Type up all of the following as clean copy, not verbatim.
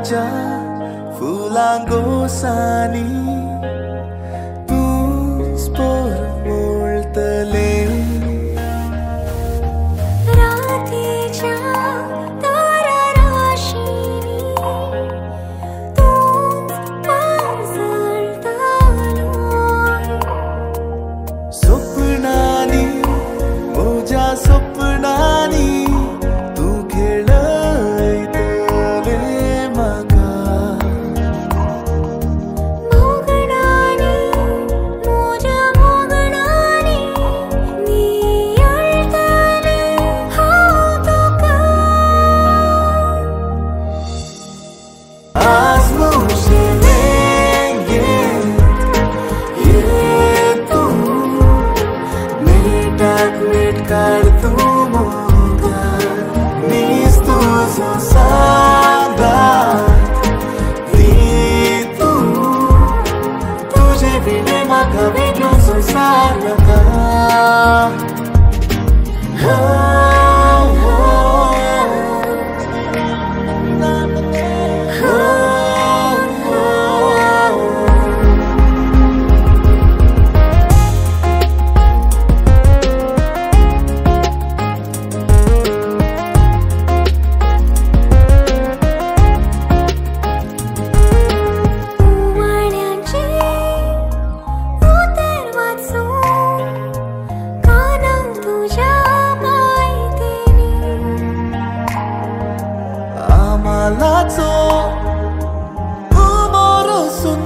फुलाच्या फुलांगोसानी तूच पोर मोळतले स्वप्नानी मोजा स्वप्नानी तू खेळयतले म्हाका मोगणानी मोजा मोगणानी नियळतले हांव तुका आज मुशेलेंगे ये तू मीठाक मीठ काढ तू मोगा मीच तुझो सागात ती तू तुझे विणे म्हाका वेगळो संसार नाका आमालाचो उमोरसून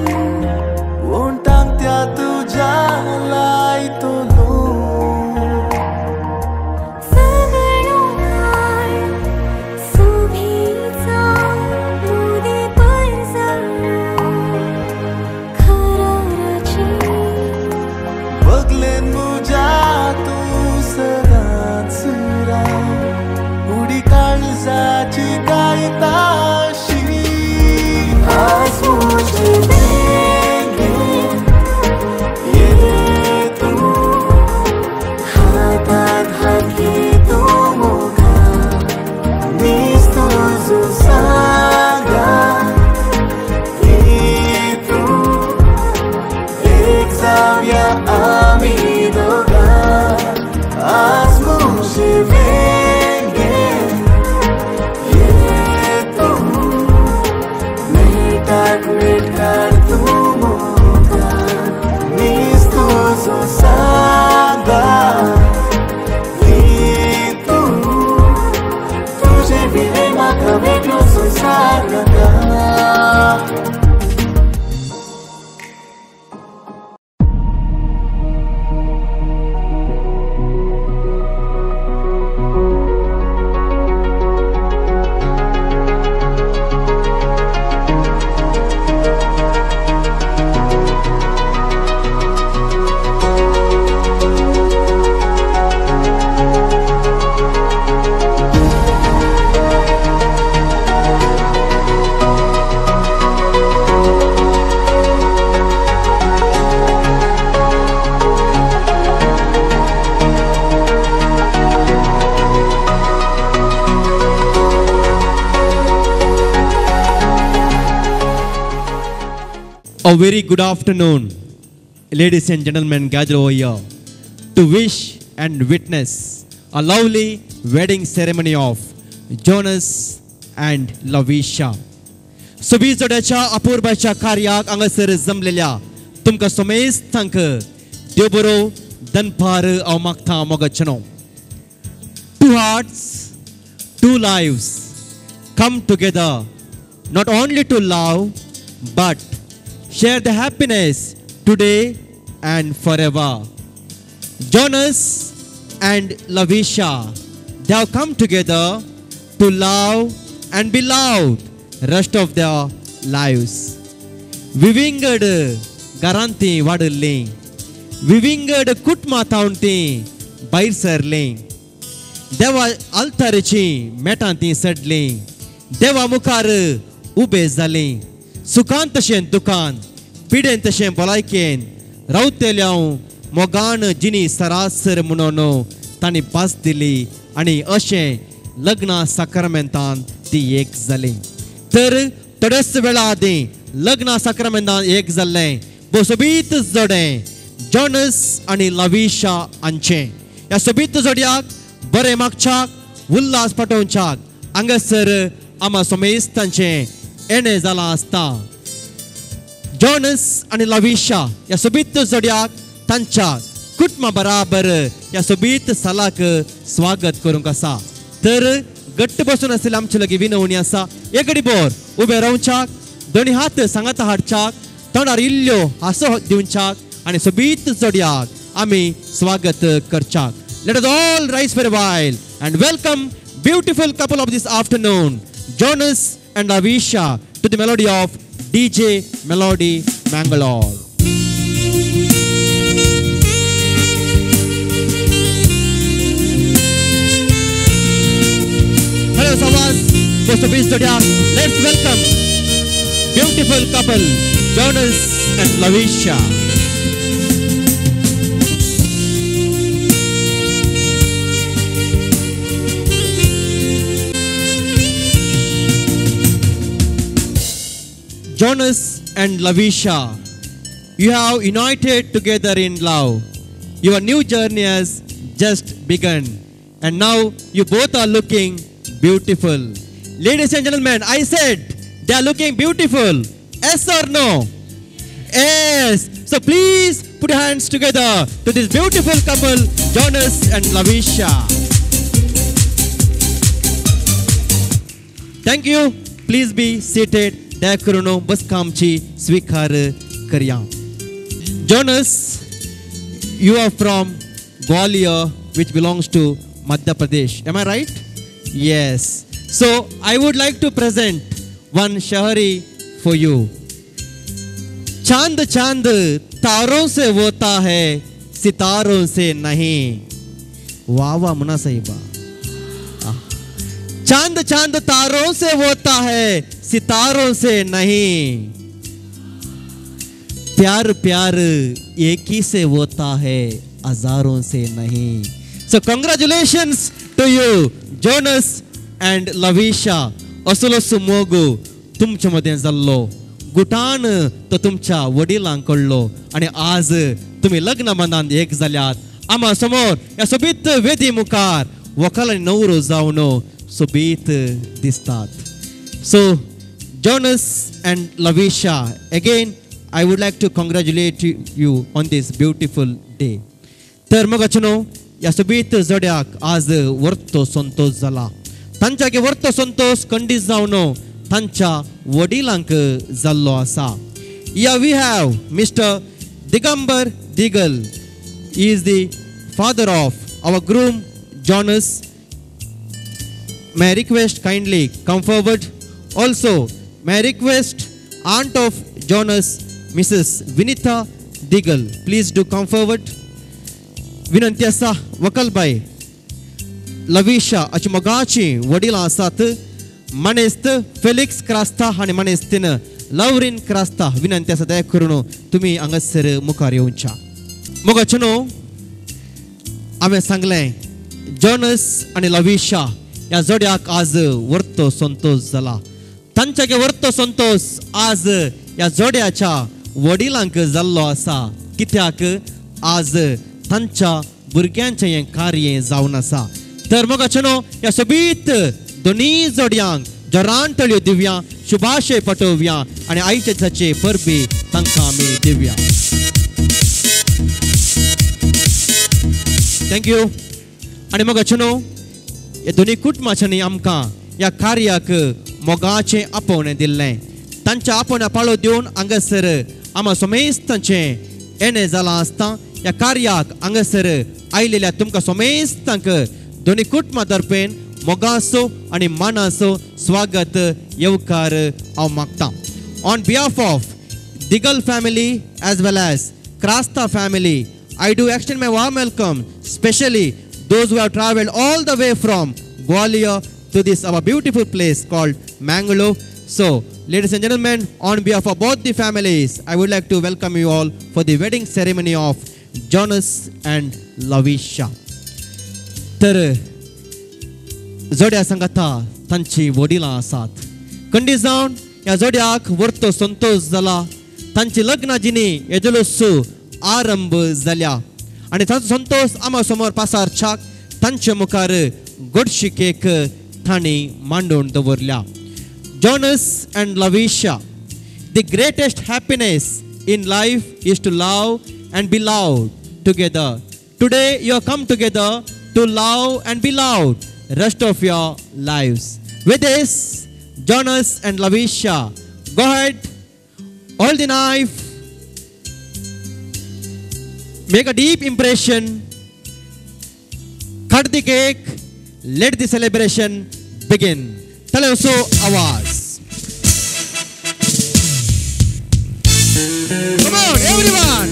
वोंटांक त्या तुज्या लायतलो सगळो काळ सुभीचा मुदे परसलो खराची बगलेन मुज्या तू सदांच राव उडी काळजाची गायताशी आज मुशेलेंगे ये तू हातात हात घे तू मोगा मीच तुझो सागात ती तू एक जाऊया आमी दोगां आज मुशेलेंगे ये तू मीठाक मीठ काढ तू मोगा मीच तुझो सागात ती तू तुझे विणे म्हाका वेगळो संसार नाका A very good afternoon, ladies and gentlemen gathered over here to wish and witness a lovely wedding ceremony of Jonas and Lavisha. सुबीजोड्याच्या अपूर्वाच्या कार्याक हांगासर जमलेल्या तुमकां समेस्तांक देव बरो दनपार हांव मागतां मोगाचनो. Two hearts, two lives come together not only to love but share the happiness today and forever. Jonas and Lavisha, they have come together to love and be loved rest of their lives. Vivingad garanti vadle, vivingad kutmataunti bair serle. Deva altarichi metanti sedle, deva mukar ube zale. सुकांत शेन दुकान पिडेंत Shane भलायकेन रावतेल्याव मोगान जिनी सरासर म्हणून तांणी पास दिली आणि अशें लग्ना साक्रमेंतान ती एक जाली. तर थोडेच वेळा आदी लग्न साक्रमेंतान एक जाल्ले वो सोबीत जोडे जॉनस आणि लविशा हांचे ह्या सोबीत जोडयाक बरे मागच्याक उल्हास पाठोवच्याक हांगासर आमा सोमेस्तांचे येणे जाला आसता जॉनस आणि लविशा ह्या सोबीत जोडयाक तांच्या कुटुंबा बराबर ह्या सोबीत सालाक स्वागत करूंक आसा तर गट्ट बसून आसले आमचे लगी विनवणी आसा एक घडी बोर उबे रावच्याक दोनी हात सांगात हाडच्याक तोंडार इल्ल्यो हांसो दिवच्याक आणि सोबीत जोडयाक आमी स्वागत करच्याक. Let us all rise for a while and welcome beautiful couple of this afternoon, Jonas and Lavisha, to the melody of DJ Melody Mangalore. Hello Savas, Sobit Zodiac, let's welcome beautiful couple, Jonas and Lavisha. Jonas and Lavisha, you have united together in love. Your new journey has just begun, and now you both are looking beautiful. Ladies and gentlemen, I said they are looking beautiful. Yes or no? Yes. So please put your hands together to this beautiful couple, Jonas and Lavisha. Thank you. Please be seated. दयाकरून बसकामची स्वीकार करया. Jonas, you are from Gwalior, which belongs to Madhya Pradesh. Am I right? Yes. So I would like to present one shahari for you. चांद चांद तारों से होता है, सितारों से नहीं. वाह वाह मुना साहिबा. चांद चांद तारों से होता है, सितारों से नहीं. प्यार प्यार एक ही से होता है, हजारों से नहीं. So congratulations to you, Jonas and Lavisha. असलो मोगू तुमच्या मध्ये जाल्लो, गुटान तो तुमच्या वडिलांकडलो आणि आज तुम्ही लग्न बंधान एक जाल्यात. आम्हा समोर या सोबीत वेदी मुखार वकाल आणि नवरो जावन सोबीत दिसतात. So Jonas and Lavisha, again I would like to congratulate you on this beautiful day. तर मग अचनो या सोबीत जोड्याक आज वर्तो संतोष जाला. तांच्यागे वर्तो संतोष कंडीस जावन तांच्या वडिलांक जाल्लो आसा. Yeah, we have Mr. Digambar Digal. He is the father of our groom Jonas. May I request kindly come forward. Also, may I request aunt of Jonas, Mrs. Vinita Digal. Please do come forward. विनंती आसा वकलबाई लविशा अची मोगाची वडील आसात. मनेस्त Felix Crasta आणि मनेस्तीन लवरिन क्रास्ता विनंती आसा दया करून तुम्ही हांगासर मुखार येवच्या. मोगाचनो हांवें सांगलें जॉनस आणि लविशा या जोड्याक आज वर्तो संतोष जाला. तांच्यागे वर्तो संतोष आज या जोड्याच्या वडिलांक जाल्लो आसा. कित्याक आज तांच्या भुरग्यांचें हें कार्य जावन आसा. तर मग अचनो या सोबीत दोनी जोड्यांक जरांतळ्यो दिवया, शुभाशय पटोवया आणि आयचे दिसाचे परबी तांकां आमी दिवया. थँक्यू. आणि मग अचनो या दोनी कुटुंबाच्यांनी आमकां या कार्याक मोगाचें आपोवणें दिल्लें. तांच्या आपोवण्या पाळो दिवन हांगासर आमा सोमेस्तांचें येणें जालां आसता. या कार्याक हांगासर आयलेल्या तुमकां सोमेस्तांक दोनी कुटुंबां तर्फेन मोगासो आणि मानासो स्वागत येवकार हांव मागतां. On behalf of Digal family as well as Crasta family I do extend my warm welcome, especially those who have traveled all the way from Gwalior to this our beautiful place called Mangalore. So, ladies and gentlemen, on behalf of both the families, I would like to welcome you all for the wedding ceremony of Jonas and Lavisha. तर जोड्या संगता तांची वडिलां आसात. कंडी जावन ह्या जोड्याक वर्तो संतोष जाला तांची लग्न जिनी येदुलुसू आरंभ जाल्या आणि तांचो संतोष आमा समोर पासारच्याक तांचे मुखार गोडशिकेक तांणी मांडून दवरल्या. Jonas and Lavisha, the greatest happiness in life is to love and be loved together. Today you have come together to love and be loved rest of your lives. With this, Jonas and Lavisha, go ahead, hold the knife, make a deep impression, cut the cake, let the celebration begin. Taleoso आवाज. Come on, everyone.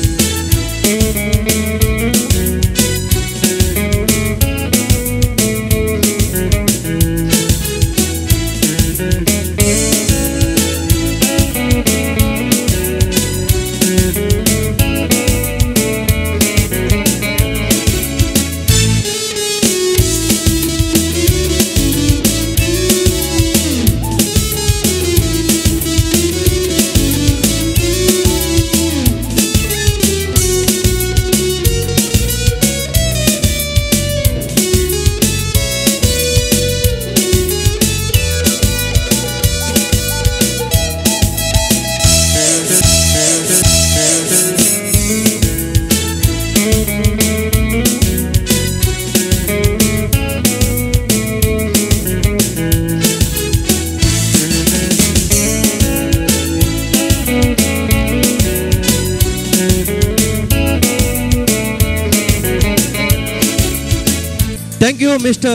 Thank you, Mr.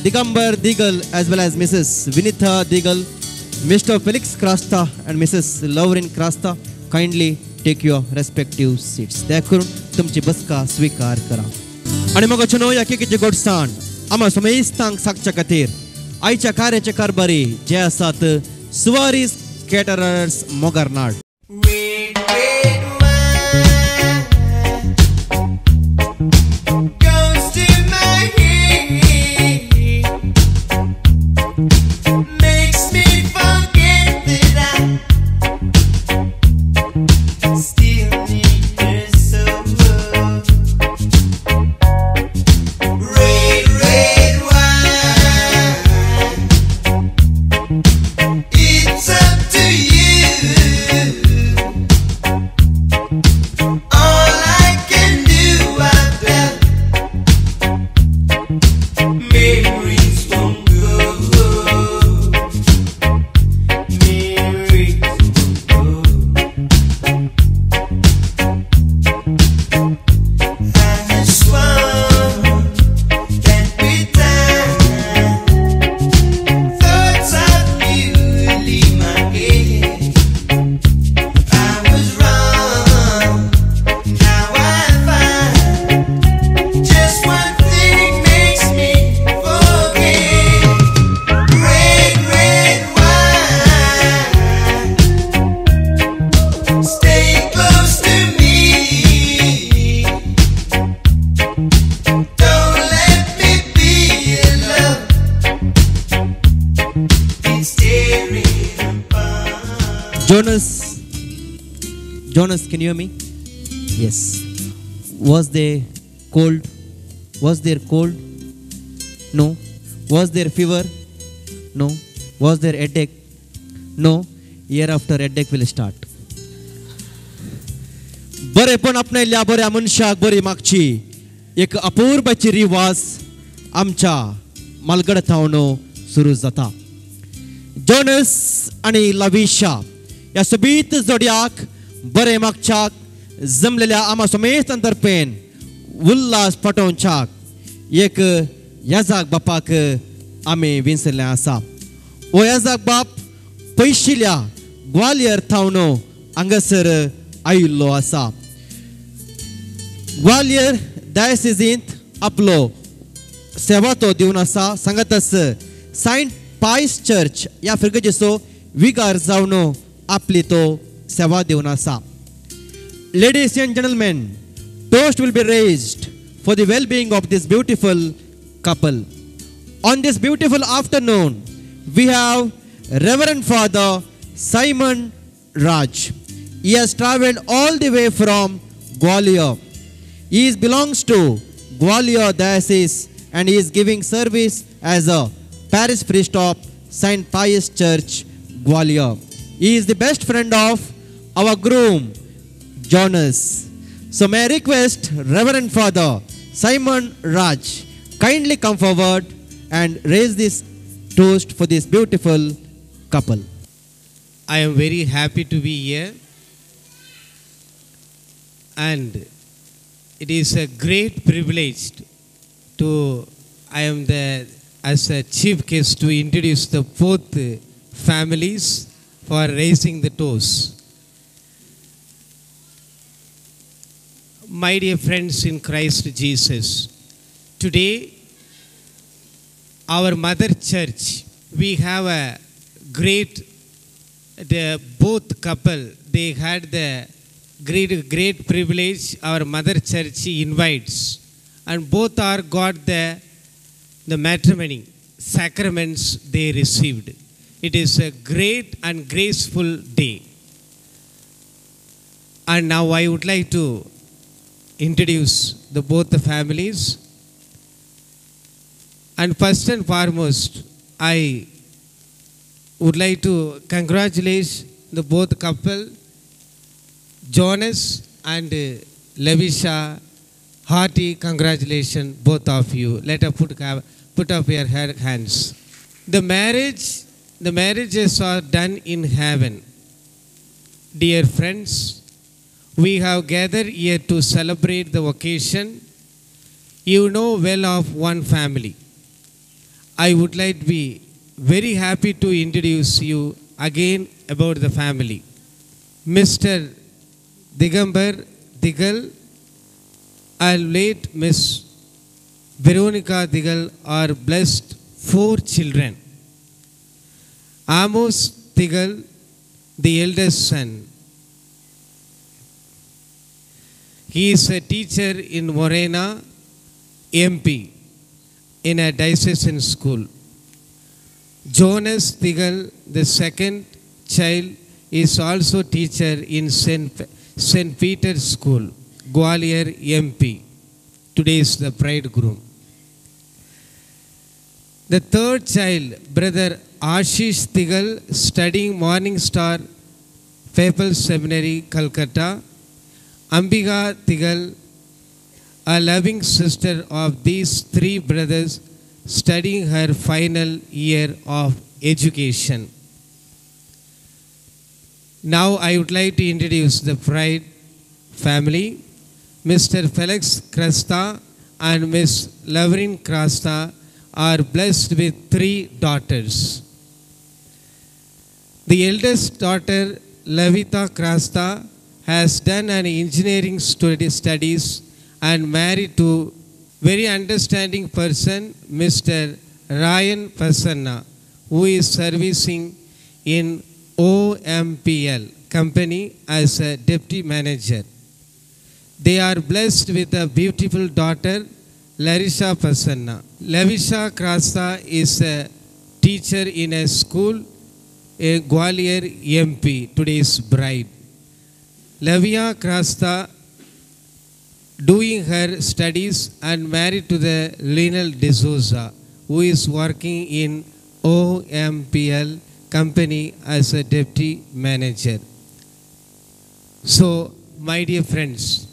Digambar Digal, as well as Mrs. Vinitha Digal, Mr. Felix Krasta, and Mrs. Lauren Krasta. Kindly take your respective seats. दया करून तुमची बसका स्वीकार करा. आणि मग अचनो या केकीचे गोडसाण आम्हा समेस्तांक सांगच्या खातीर आयच्या कार्याचे कारभारी जे आसात Soares caterers मोगारनाड. Red, red wine goes to my head, makes me forget that I still need her so. Red, red wine, it's up to you. All I can do, I've left memories won't go. Memories won't go. I swung that bit time. Thoughts of you leave my head. I was wrong. Now I find just one thing makes me forget. Red, red wine, stay close to me. Don't let me be alone. It's tearing apart. Jonas, can you hear me? Yes. Was there cold? Was there cold? No. Was there fever? No. Was there headache? No. Year after headache will start. बरे पण आपल्या बऱ्या मनशाक बरी मागची एक अपूर्वची रिवाज आमच्या मालगड थावणो सुरू जाता. जोनस आणि लविशा या सोबीत जोड्याक बरे मागच्याक जमलेल्या आमा समेत अंतर्पेन उल्हास पटोवच्याक एक याजाक बापाक आमी विंसले आसा. ओ याजाक बाप पयशिल्या ग्वालियर थावणो हांगासर आयिल्लो आसा. ग्वालियर डायसिजींत आपलो सेवा तो दिवन आसा. सांगातस सायंट पायस चर्च या फिरगेचो विगार जावन आपली तो सेवा दिवन आसा. Ladies and gentlemen, toast will be raised for the well-being of this beautiful couple. On this beautiful afternoon, we have Reverend Father Simon Raj. He has traveled all the way from Gwalior. He belongs to Gwalior Diocese and he is giving service as a parish priest of Saint Pius Church, Gwalior. He is the best friend of our groom, Jonas. So may I request Reverend Father Simon Raj kindly come forward and raise this toast for this beautiful couple. I am very happy to be here, and it is a great privilege to I am the as a chief guest to introduce the both families for raising the toast. My dear friends in Christ Jesus, today our mother church, we have a great, the both couple, they had the great privilege. Our mother church invites, and both are got the matrimony sacraments they received. It is a great and graceful day. And now I would like to introduce both the families. And first and foremost, I would like to congratulate the both couple, Jonas and Lavisha. Hearty congratulations, both of you. Let us put up your hands. The marriages are done in heaven. Dear friends, we have gathered here to celebrate the occasion. You know well of one family. I would like to be very happy to introduce you again about the family. Mr. Digambar Digal and late Miss Veronica Digal are blessed 4 children. Amos Digal, the eldest son. He is a teacher in Morena, MP, in a diocesan school. Jonas Digal, the second child, is also teacher in St. Peter's School, Gwalior, MP. Today is the bridegroom. The third child, brother Ashish Digal, studying Morning Star Papal Seminary, Calcutta. Ambiga Digal, a loving sister of these 3 brothers, studying her final year of education. Now I would like to introduce the bride family. Mr. Felix Krasta and Miss Lavrin Krasta are blessed with 3 daughters. The eldest daughter, Lavita Krasta, has done an engineering studies and married to very understanding person, Mr. Ryan Pasanna, who is servicing in OMPL company as a deputy manager. They are blessed with a beautiful daughter, Larissa Pasanna. Lavisha Krasta is a teacher in a school, a Gwalior MP, today's bride. Lavia Krasta doing her studies and married to the Lionel D'Souza, who is working in OMPL company as a deputy manager. So, my dear friends,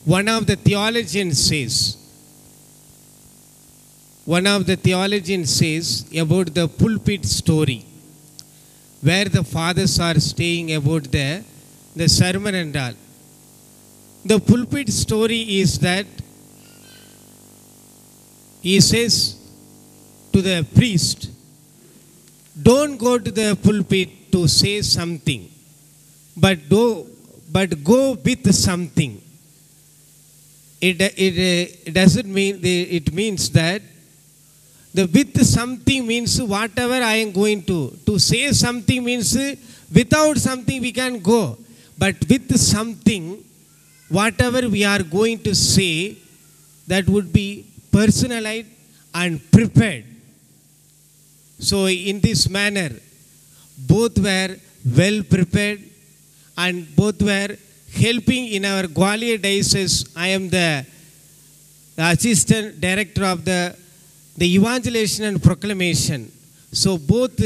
one of the theologians says about the pulpit story, where the fathers are staying about the sermon and all. The pulpit story is that he says to the priest, don't go to the pulpit to say something, but go with something. It doesn't mean, it means that the with something means whatever I am going to say something means without something we can go. But with something, whatever we are going to say, that would be personalized and prepared. So in this manner, Both were well prepared and both were helping in our Gwalior diocese. I am the assistant director of the evangelization and proclamation. So both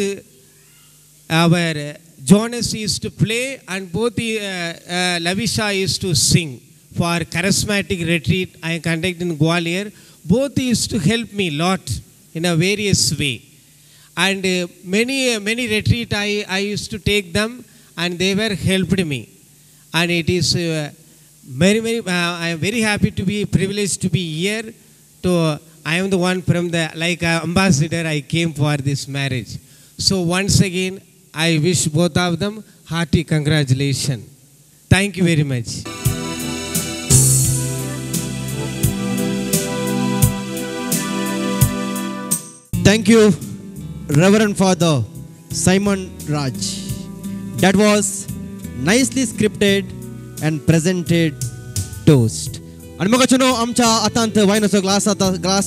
our Jonas used to play and both Lavisha used to sing for charismatic retreat I conduct in Gwalior. Both used to help me a lot in a various way. And many retreat I used to take them and they were helped me. And it is I am very happy to be privileged to be here. I am the one from the ambassador. I came for this marriage. So once again, I wish both of them hearty congratulations. Thank you very much. Thank you, Reverend Father Simon Raj. That was nicely scripted and presented toast. आणि मग चुनो आमच्या आतांत वायनसो glass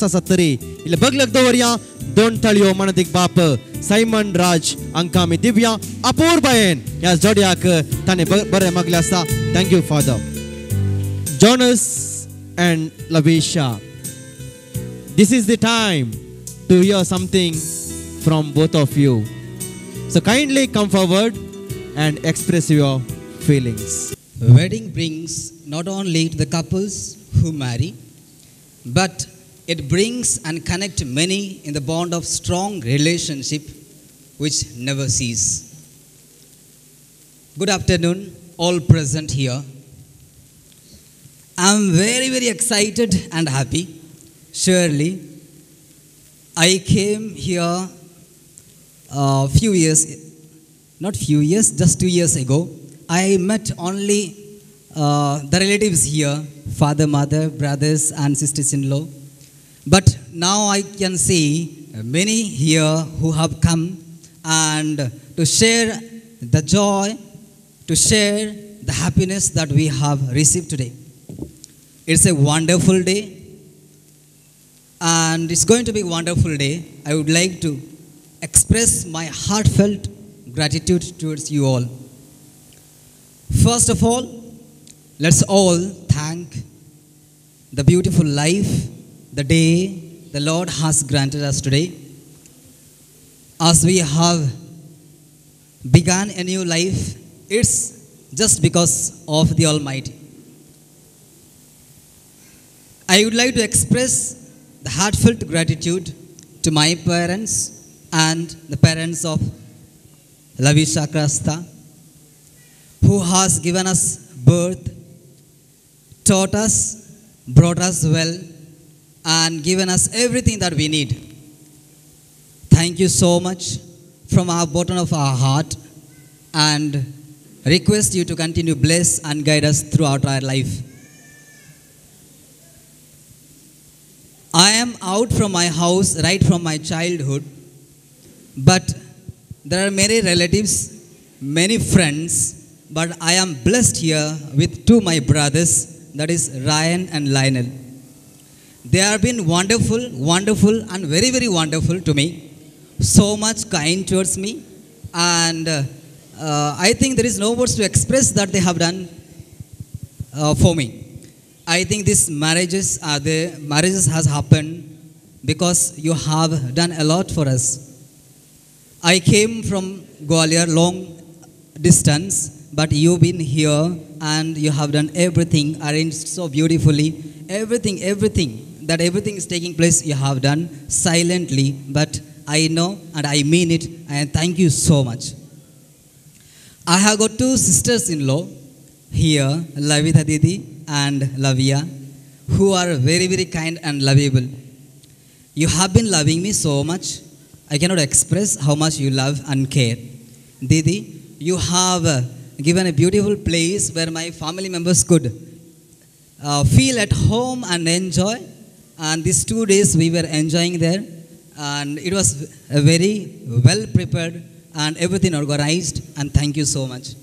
आसा तरी इल्ले बगलक दवरया दोन तळयो मनदीक बाप Simon राज हांकां आमी दिवया अपूर्बायेन ह्या जोड्याक ताणें बरें मागलें आसा. Thank you father. Jonas and Lavisha, this is the time to hear something from both of you. So kindly come forward and express your feelings. Wedding brings not only to the couples who marry, but it brings and connects many in the bond of strong relationship which never cease. Good afternoon, all present here. I'm very, very excited and happy. Surely, I came here just 2 years ago. I met only the relatives here, father, mother, brothers and sisters-in-law. But now I can see many here who have come and to share the joy, to share the happiness that we have received today. It's a wonderful day, and it's going to be a wonderful day. I would like to express my heartfelt gratitude towards you all. First of all, let's all thank the beautiful life, the day the Lord has granted us today. As we have begun a new life, it's just because of the Almighty. I would like to express the heartfelt gratitude to my parents and the parents of Lavisha Krasta, who has given us birth, taught us, brought us well, and given us everything that we need. Thank you so much from our bottom of our heart, and request you to continue bless and guide us throughout our life. I am out from my house right from my childhood, but there are many relatives, many friends, but I am blessed here with two my brothers, that is Ryan and Lionel. They have been wonderful and very, very wonderful to me. So much kind towards me, and I think there is no words to express that they have done for me. I think these marriages has happened because you have done a lot for us. I came from Gwalior long distance, but you've been here and you have done everything, arranged so beautifully. Everything is taking place, you have done silently, but I know and I mean it, and thank you so much. I have got two sisters-in-law here, Lavitha Didi and Lavia, who are very, very kind and lovable. You have been loving me so much. I cannot express how much you love and care. Didi, you have given a beautiful place where my family members could feel at home and enjoy. And these 2 days we were enjoying there. And it was a very well prepared and everything organized. And thank you so much.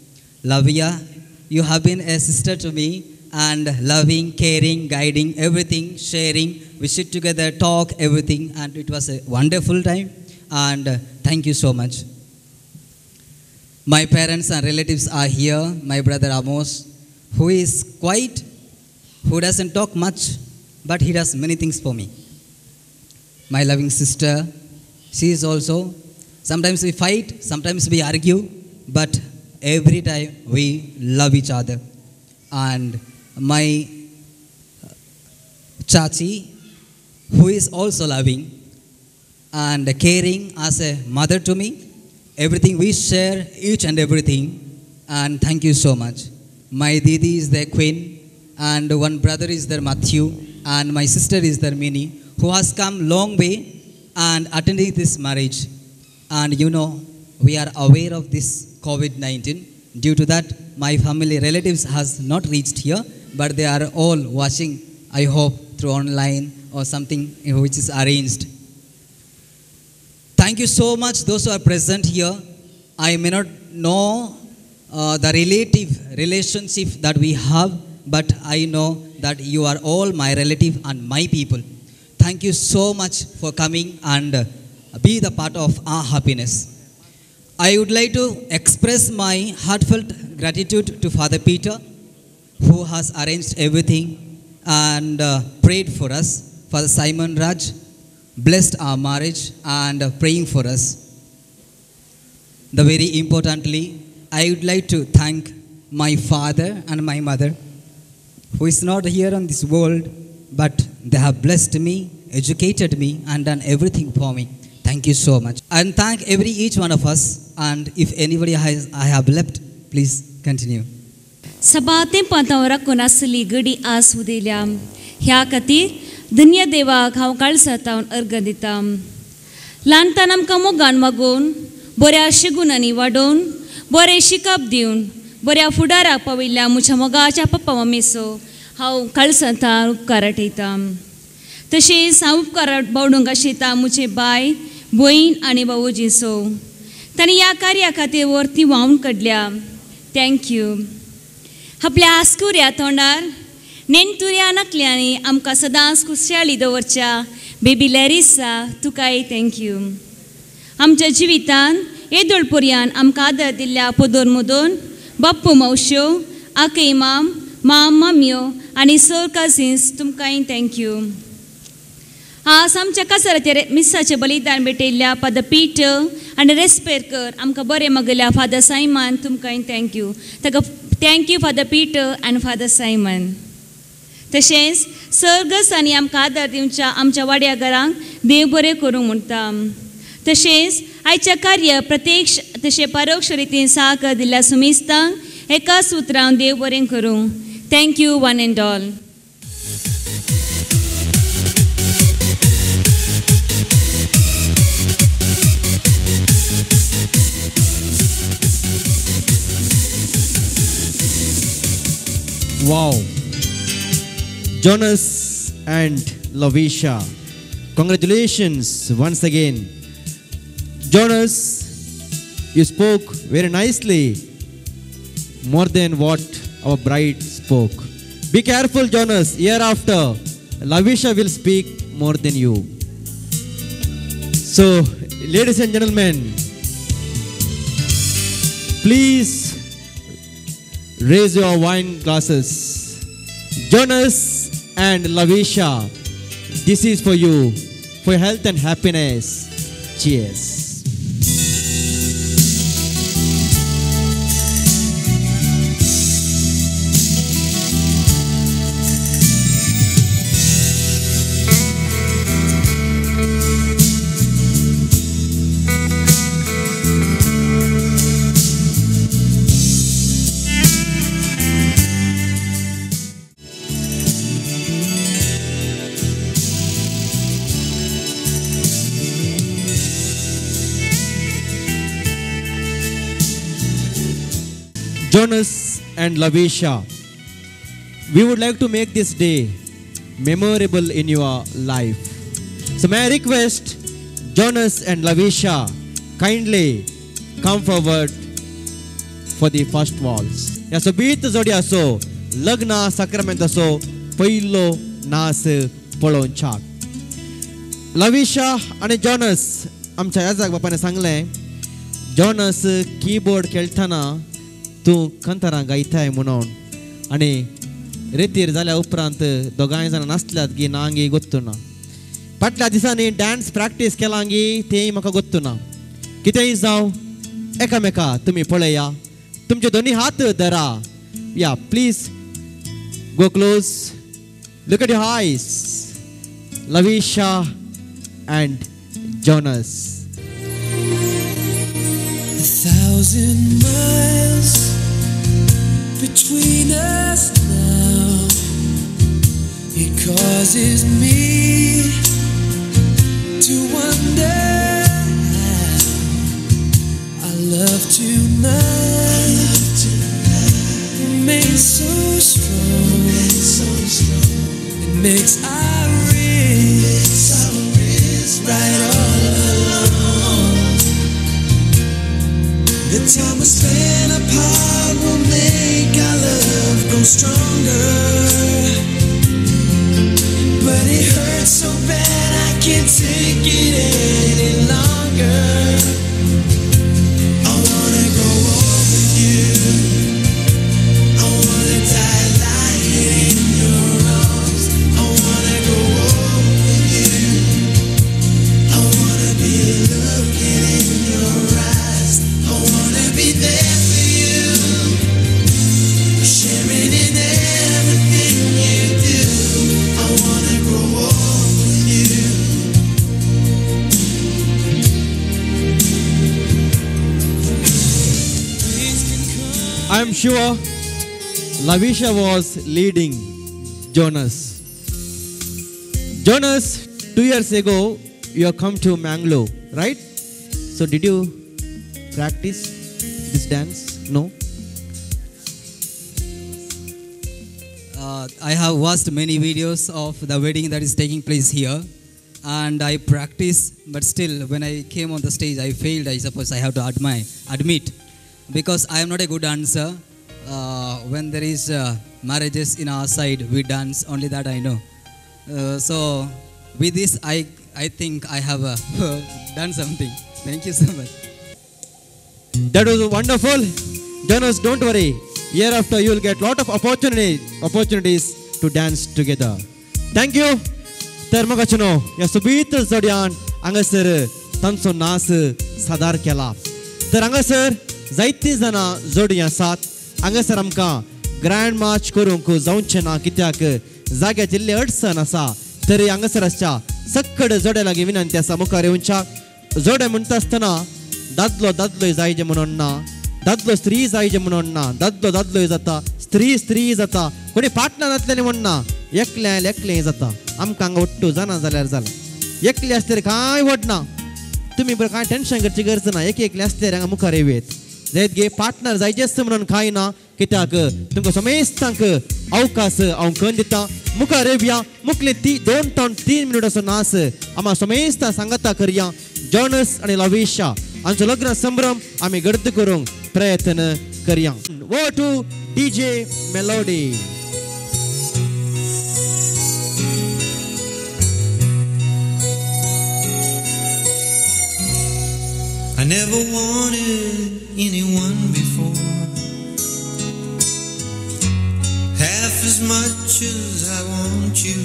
Lavia, you have been a sister to me, and loving, caring, guiding, everything, sharing. We sit together, talk, everything, and it was a wonderful time. And thank you so much. My parents and relatives are here. My brother Amos, who is quiet, who doesn't talk much, but he does many things for me. My loving sister, she is also, sometimes we fight, sometimes we argue, but every time we love each other. And my Chachi, who is also loving and caring as a mother to me. Everything we share, each and everything, and thank you so much. My Didi is their queen, and one brother is their Matthew, and my sister is their Minnie, who has come long way and attending this marriage. And you know, we are aware of this COVID-19. Due to that, my family relatives has not reached here, but they are all watching, I hope, through online or something which is arranged. Thank you so much, those who are present here. I may not know the relationship that we have, but I know that you are all my relative and my people. Thank you so much for coming and be the part of our happiness. I would like to express my heartfelt gratitude to Father Peter, who has arranged everything and prayed for us. Father Simon Raj blessed our marriage and praying for us. The very importantly, I would like to thank my father and my mother, who is not here on this world, but they have blessed me, educated me, and done everything for me. Thank you so much. And thank each one of us. And if anybody I have left, please continue. सबाते पातावरा कोणासली गडी आस उदेल्या ह्या खातीर धन्य देवाक हांव काळसातावन अर्घ दिता. ल्हानपण आमकां मोगान वागोवन बऱ्या शिगुणांनी वाडोवन बरें शिकप दिवन बऱ्या फुडाराक पावयल्या म्हज्या मोगाच्या पप्पा मम्मीचो हांव काळसातां उपकार आठयता. तशेंच हांव उपकार बावडूंक आशयता म्हजे बाय भयण आनी बावोजीचो. तांणी ह्या कार्या खातीर वर्ती व्हांवन काडल्या. थँक्यू. आपल्या आस्कुऱ्या तोंडार नेणतुऱ्या नकल्यांनी आमकां सदांच खुशाली दवरच्या बेबी लॅरिसा तुकाय थँक्यू. आमच्या जिवितान येदोळपर्यान आमकां आदर दिल्ल्या पोदोर मोदोन बाप्पू मावश्यो आके माम माम मामयो आनी सर कजिन्स तुमकांय थँक्यू. आज आमच्या कासाराचेर मिसाचें बलिदान भेटयल्ल्या फादर पिटर आनी रेस्पेरकर आमकां बरें मागयल्या फादर सायमन तुमकांय थँक्यू. ताका थँक्यू फादर पिटर आनी फादर सायमन. तशेंच सर्गस्थानी आमकां आदार दिवच्या आमच्या वाड्या घरांक देव बरें करूंक म्हणटा. तशेंच आयच्या कार्य प्रत्यक्ष तशें परोक्ष रितीन सहकार दिल्ल्या सुमिस्तांक एका सुत्रान देव बरें करूं. Thank you one and all. Wow. Jonas and Lavisha, congratulations once again. Jonas, you spoke very nicely, more than what our bride spoke. Be careful, Jonas. Hereafter, Lavisha will speak more than you. So, ladies and gentlemen, please raise your wine glasses. Jonas and Lavisha, this is for you, for your health and happiness. Cheers. Jonas and Lavisha, we would like to make this day memorable in your life. So may I request Jonas and Lavisha kindly come forward for the first waltz. या सो बीत जोडी असो लग्न सक्रमेंत असो पयलो नास पळोवनच्याक. लविशा आणि Jonas आमच्या याजाक बापाने सांगले जॉनस कीबोर्ड खेळटना तूं कंतरां गायताय म्हणून आनी रितीर जाल्या उपरांत दोगांय जाणां नासल्यात गी ना गी गोत्तू ना फाटल्या दिसांनी डान्स प्रॅक्टीस केलां गी तेंय म्हाका गोत्तू ना कितेंय जावं एकामेका तुमी पळया तुमचे दोनी हात धरा या please go close look at your eyes Lavisha and Jonas 1,000 miles between us now. It causes me to wonder how our love tonight remains so strong. It makes our wrists right all along. The time we spend apart will make our love grow stronger. But it hurts so bad I can't take it any longer. I wanna grow old with you. I wanna die lying in your arms. I wanna grow old with you. I wanna be looking in your eyes. I wanna be there for you, sharing in everything you do. I wanna grow old with you. I am sure Lavisha was leading Jonas. Jonas, 2 years ago, you have come to Mangalore, right? So did you practice this dance? No? I have watched many videos of the wedding that is taking place here, and I practice. But still, when I came on the stage, I failed. I suppose I have to admit, because I am not a good dancer. When there is marriages in our side, we dance. Only that I know. So with this, I think I have done something. Thank you so much. That was wonderful. Jonas, don't worry. Year after you will get lot of opportunities to dance together. Thank you. तर मग अचनो या सुबीत जोड्यान हांगासर तांचो नाच सादर केला. तर हांगासर जायतीं जाणां जोडी आसात. हांगासर आमकां ग्रँड मार्च करूंक जावचें ना कित्याक जाग्याची इल्ली अडचण आसा. तरी हांगासरच्या सक्कड जोड्या लागीं विनंती आसा मुखार येवच्या. जोडे म्हणटा आसतना दादलो दादलोय जायजे म्हणून ना, दादलो स्त्री जायजे म्हणून ना, दादलो दादलोय जाता, स्त्री स्त्री जाता, कोणी पार्टनर नासलेले म्हणना, एकल्यान एकलें जाता. आमकां हांगा ओट्टू जाना जाल्यार जालें. एकले आसल्यार कांय वडना. तुमी बरं कांय टेन्शन करची गरज ना. एकले आसल्यार हांगा मुखार येवेत. जायत गे पार्टनर जायचे म्हणून कांय ना कित्याक तुमकां समेस्तांक अवकाश हांव खंय दिता. मुखार येवया. मुखले 2 टन 3 मिनट असो नाच आम्हा समेस्तां सांगता करया. जॉनस आणि लविशा हांचो लग्न संभ्रम आमी गर्द करूंक प्रयत्न करया. वो two DJ melody. I never wanted anyone before half as much as I want you.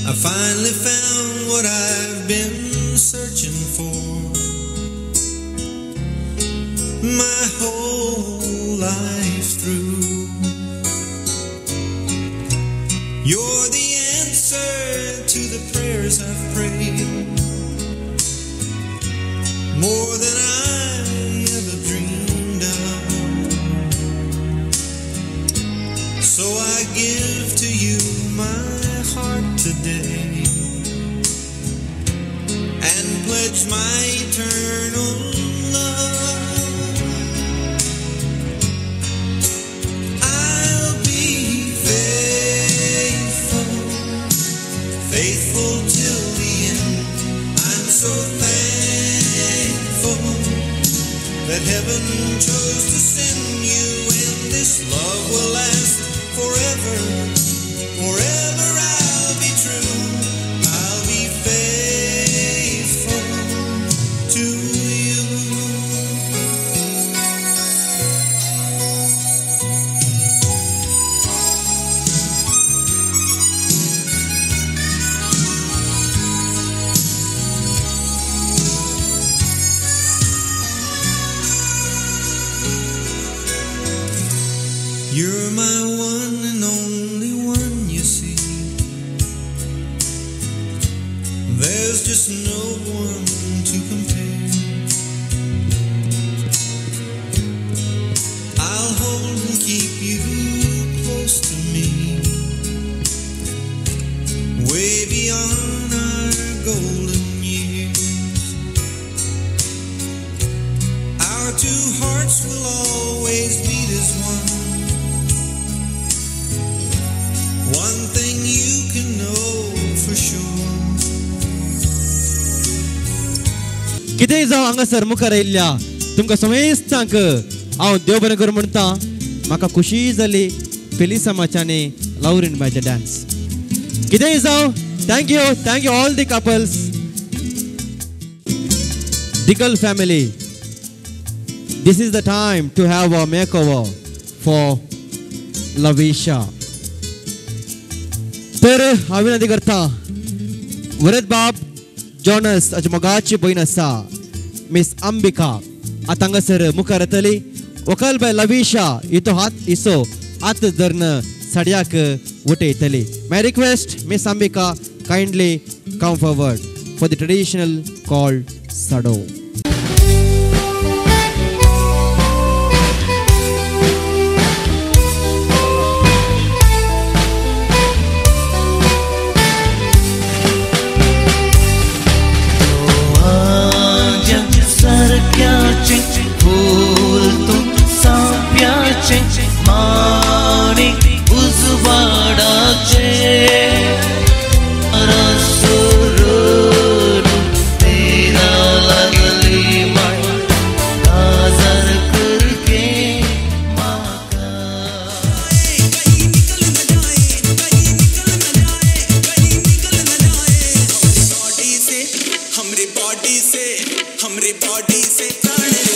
I finally found what I've been searching for my whole life through. You're the answer to the prayers I've prayed, more than I ever dreamed of. So I give to you my heart today and pledge my eternal love. I'll be faithful, faithful till the end. I'm so thankful that heaven chose to send you, and this love will last forever. Forever I'll be true. I'll be faithful. There's no one to compare. I'll hold and keep you close to me, way beyond our golden years. Our two hearts will always beat as one. One thing you can know for sure. कितेंय जावं हांगासर मुखार आयिल्ल्या तुमकां समेस्तांक हांव देव बरें करूं म्हणटा. म्हाका खुशी जाली फेलिसा माचाने लावरीन बायचें डान्स. कितेंय जावं thank you all the couples. Dickel family, this is the time to have a makeover for Lavisha. तर हांव विनंती करता वरद बाब जॉनस हाच्या मोगाची भयण आसा मिस अंबिका आतां हांगासर मुखार येतली. व्हंकल बाय लविशा हिचो हात हिसो हात धरून सड्याक वटयतली. My request miss Ambika kindly come forward for the traditional called सडो. फूल तू साप्याचे माणिक उजवाडाचे रसोरून तेरा लागली माय आजार करके माका. कहीं निकल न जाए, कहीं निकल न जाए, कहीं निकल न जाए हमरी बॉडी से, हमरी बॉडी से प्राण ले.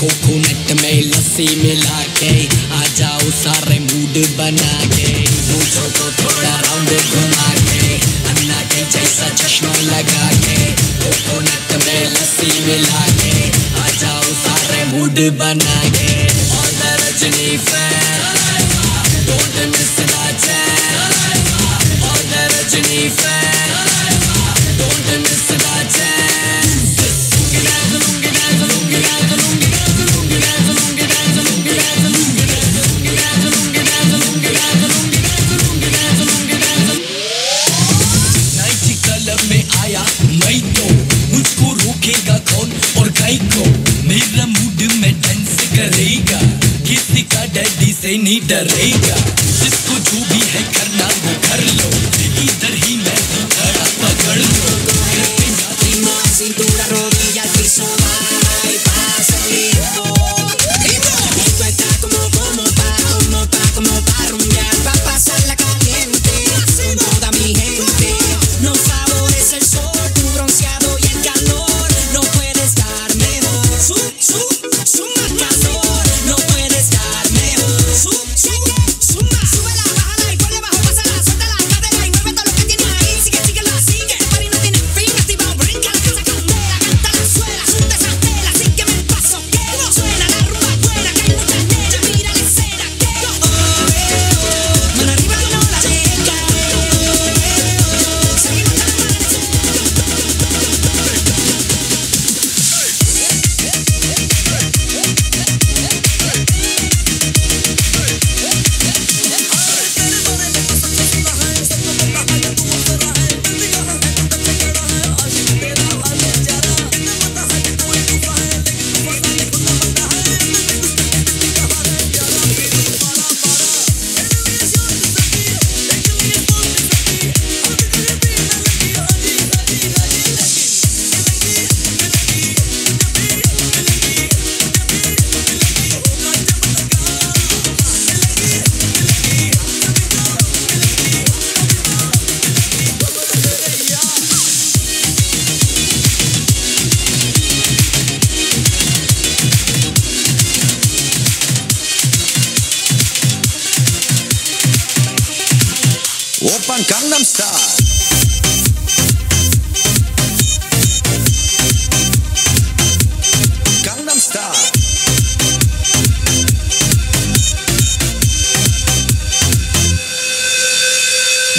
कोकोनट में लस्सी मिला के आ जाओ सारे मूड बना के पूछो को थोड़ा राउंड घुमा के अन्ना के जैसा चश्मा लगा के कोकोनट में लस्सी मिला के आ जाओ सारे मूड बना के all the Rajni fan don't miss the chain all the Rajni fan don't miss the chain मैं तो मुझको रोकेगा कौन और गाय को मेरा मूड में डांस करेगा किसी का डैडी से नहीं डरेगा जिसको जो भी है करना वो कर लो इधर ही मैं खड़ा पकड़ लो cintura, rodilla al piso, va y pasa lindo. Esto está como pa rumbear, pa pasarla caliente con toda mi gente. No favorece el sol, tu bronceado y el calor, no puede estar mejor. Suma calor, no puede estar mejor. Suma, súbela, bájala y ponle bajo, pásala, suéltala, cadera y mueve todo lo que tienes ahí. Sigue, sigue, el party no tiene fin, activado, brinca la casa candela, canta la suela, suelta esa tela, sígueme el paso, que no suena la rumba buena, que hay muchas nenas, mira la escena, que mano arriba no la deja, seguimos tan Oppan Gangnam Style. Gangnam Style.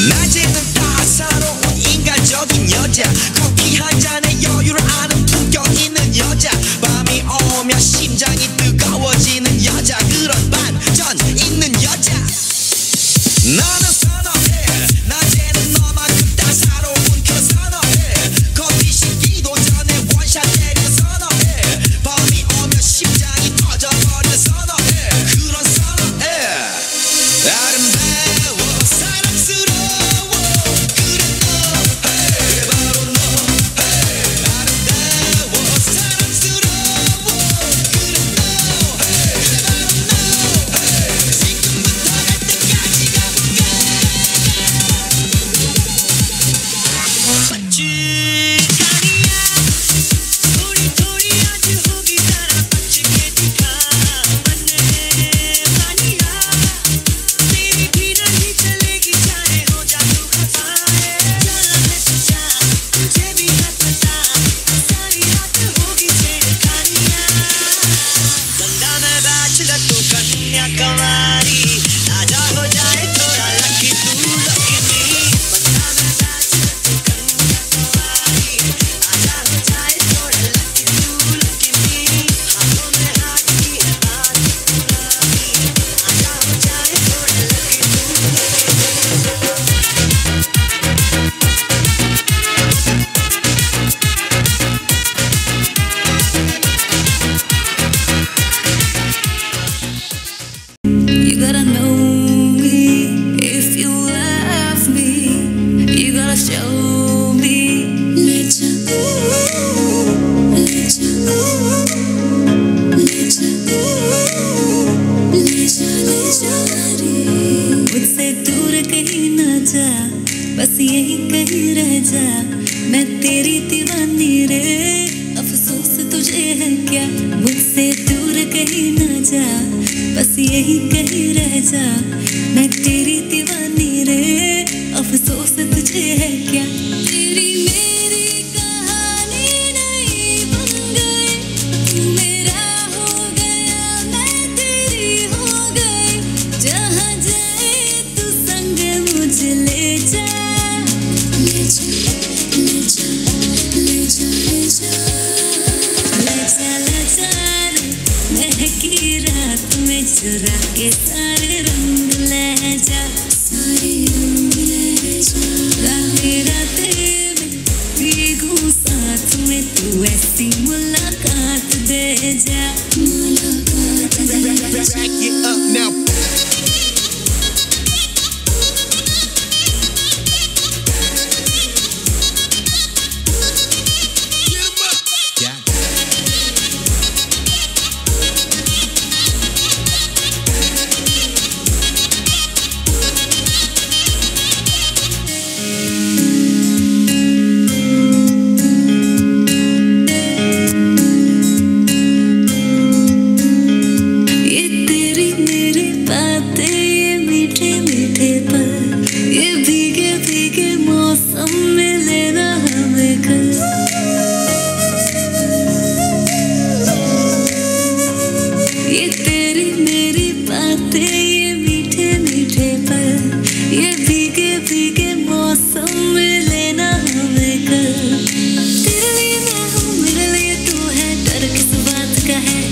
낮에는 따사로운 인간적인 여자 커피 한 잔에 여유를 아는 품격 있는 여자 밤이 오면 심장이 뜨거워지는 여자 그런 반전 있는 여자 나는 선호해 낮에는 너만큼 따사로운 그 선호해 커피 식기도 전에 원샷 때려 선호해 밤이 오면 심장이 터져버려 선호해 그런 선호해 아름다워 사랑스러워 그래 너 hey, 바로 너 hey, 아름다워 사랑스러워 그래 너 hey, 바로 너 hey, 지금부터 갈 때까지 가볼게 맞지간이야 우리 둘이 아주 후기 따라 빠지게니까 맞네 아니야 तेरी भी नहीं चलेगी चाहे हो जादू खता है चला है सच्चा तुझे भी है पता सारी रात होगी छेड़खानियां गंगा में बैठ ले तू कन्याकुमारी आजा हो जाए थोड़ा लकी तू लकी गंगा में बैठ ले तू कन्याकुमारी आजा हो जाए थोड़ा लकी तू लकी हाथों में हाथ की है बात पुरानी आजा हो जाए थोड़ा लकी तू You gotta know me if you love me. You gotta show me. Lecha, lecha, lecha, lecha, lecha रे मुझसे दूर कहीं ना जा बस यहीं कहीं रह जा मैं तेरी दीवानी रे अफसोस तुझे है क्या मुझसे दूर कहीं ना जा, बस यही कहीं रह जा। मैं तेरी दीवानी रे, अफसोस तुझे है क्या। तेरी मेरी कहानी नहीं बन गई, तू मेरा हो गया, मैं तेरी हो गई। जहाँ जाए तू संग मुझे ले जा, ले जा, ले जा, ले जा, ले जा, ले जा, ले जा रे। महकी रात में चुरा के सारे रंग ले जा, सारे रंग ले जा। रातें रातें में भीगूं साथ में, तू ऐसी मुलाकात दे जा, मुलाकात दे जा। Back it up now. ये तेरी मेरी बातें, ये मीठे मीठे पल, ये भीगे भीगे मौसम में लेना हमें कल। ये तेरी मेरी बातें, ये मीठे मीठे पल, ये भीगे भीगे मौसम में लेना हमें कल। तेरे लिए मैं हूँ, मेरे लिए तू है, डर किस बात का है।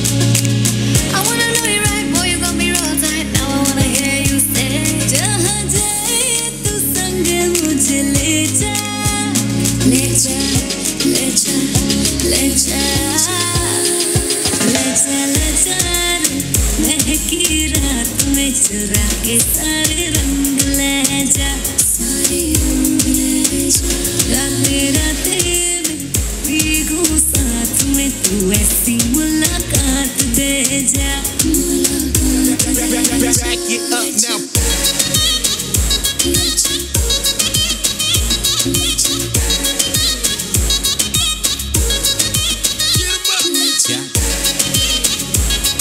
I wanna know you right, boy, you got me real tight. Now I wanna hear you say, जहाँ जाए तू संग मुझे ले जा, ले जा, ले जा, ले जा, ले जा, ले जा रे। महकी रात में चुरा के सारे रंग ले जा, सारे रंग ले जा। रातें रातें में भीगूं साथ में, तू ऐसी मुलाकात दे जा, मुलाकात दे जा। Back it up now. ले जा, ले जा,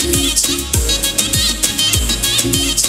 ले जा, ले जा, ले जा।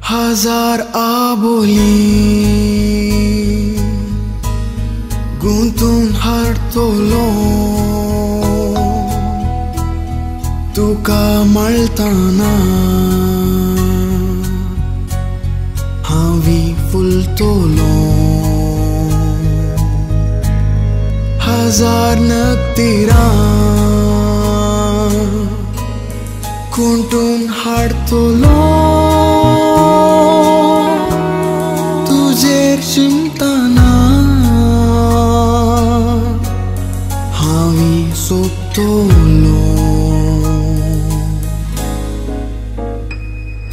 हजार आबोली गुंतून हरतलो तुका मळताना हावी फुलतलो हजार नक्तिरा कुंटून हाडतलो तुजेर चिंतना हावी सोपतलो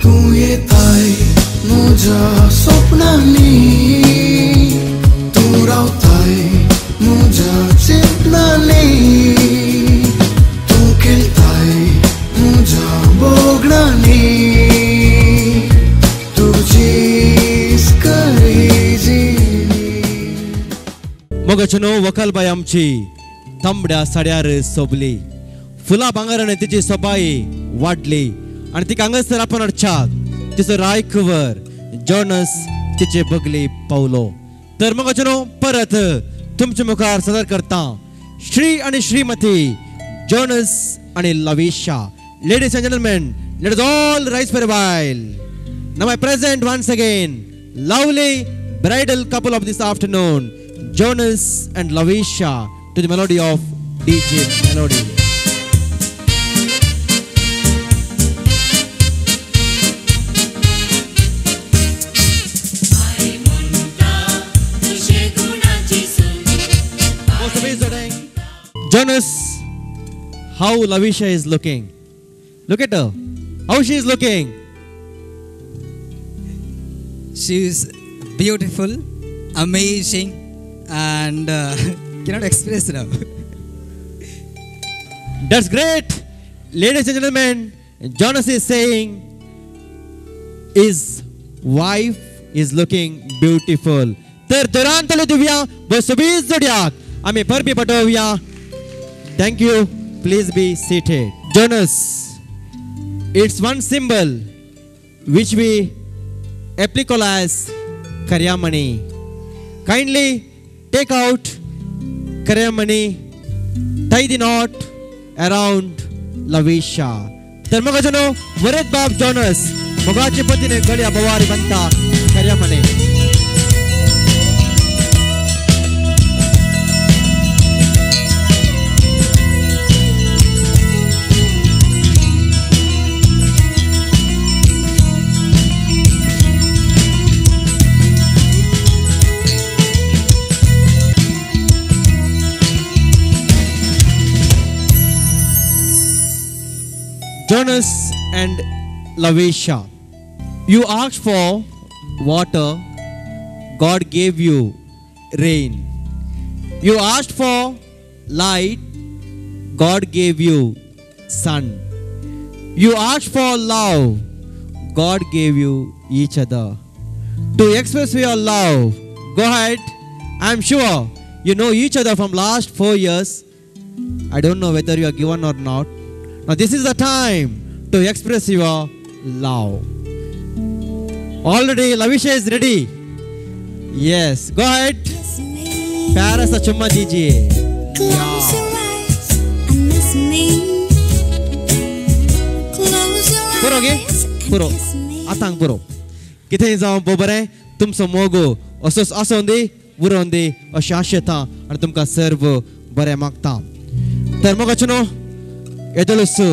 तू येताय म्हज्या स्वप्नांनी तू रावताय म्हज्या चिंतनांनी तू खेळताय म्हज्या बोगडांनी तुजीच मोगचनो वकालबाई आमची तांबड्या साड्यार सोबली फुलां भांगरान तिची सोबाई वाडली आणि तिका हांगासर आपण हाडच्यात तिचो रायखवर जॉनस तिचे बगली पावलो तर मोगचनो परत तुमचे मुखार सादर करता श्री आणि श्रीमती जॉनस आणि Lavisha. Ladies and gentlemen, let us all rise for a while. Now I present once again lovely bridal couple of this afternoon, Jonas and Lavisha, to the melody of DJ Melody. Jonas, how Lavisha is looking. Look at her. How she is looking. She is beautiful, amazing, and cannot express now. That's great. Ladies and gentlemen, Jonas is saying his wife is looking beautiful. तर दुरांतलो दिव्या बसबीज जोड्याक आम्ही परबी पटोवया. Thank you. Please be seated. Jonas, it's one symbol which we apply as Karyamani. Kindly take out Karyamani, tie the knot around Lavisha. तर मग जनो वरद बाप Jonas मगाचे पतीने गळ्या बवारी बनता Karyamani. Jonas and Lavisha, you asked for water, God gave you rain. You asked for light, God gave you sun. You asked for love, God gave you each other. To express your love, go ahead. I'm sure you know each other from last 4 years. I don't know whether you are given or not. Now this is the time to express your love. Already Lavisha is ready. Yes, go ahead. प्यारा सा चुम्मा दीजिए. Close your eyes and miss me. Close your पुरोगे? eyes and पुरो. kiss me. आतांग पुरो. किथे जाऊं बोबरे तुमचं मोगो Asus असोंदी उरोंदी अशाश्यता आणि तुमका सर्व बरे मागता. तर मग अचनो एदलसु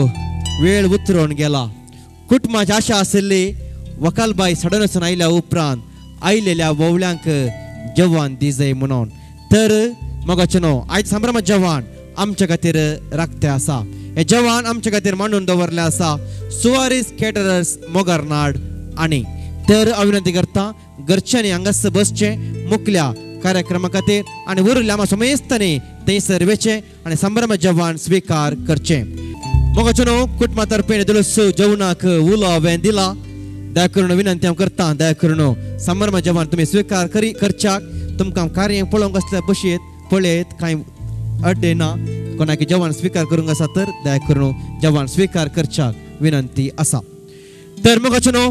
वेळ उतरून गेला. कुटुंबाची आशा आशिल्ली वकालबाई सडनसून आयल्या उपरांत आयलेल्या ववल्यांक जेवण दिजय म्हणून. तर मगाचनो आयज संभ्रम जेवण आमच्या खातीर राखते आसा. हे जेवण आमच्या खातीर मांडून दवरले आसा सुवारीस केटरर्स मोगरनाड आणि तर हांव विनंती करता घरच्यांनी हांगास बसचे मुखल्या कार्यक्रमा खातीर आणि उरल्या आम्हा समेस्तनी थंयसर वेचे आणि संभ्रम जेवण स्वीकार करचे. मगाचनो कुटुंबा तर्फे दुलसू जेवणाक उलोव दिला. दया करून विनंती हांव करता दया करून संभ्रम जेवण तुम्ही स्वीकार करच्याक. तुमकां कार्य पळोवंक असल्या बशेत पळयत कांय अड्डे ना. कोणाक जेवण स्वीकार करूंक आसा तर दया करून जेवण स्वीकार करच्याक विनंती आसा. तर मगाचनो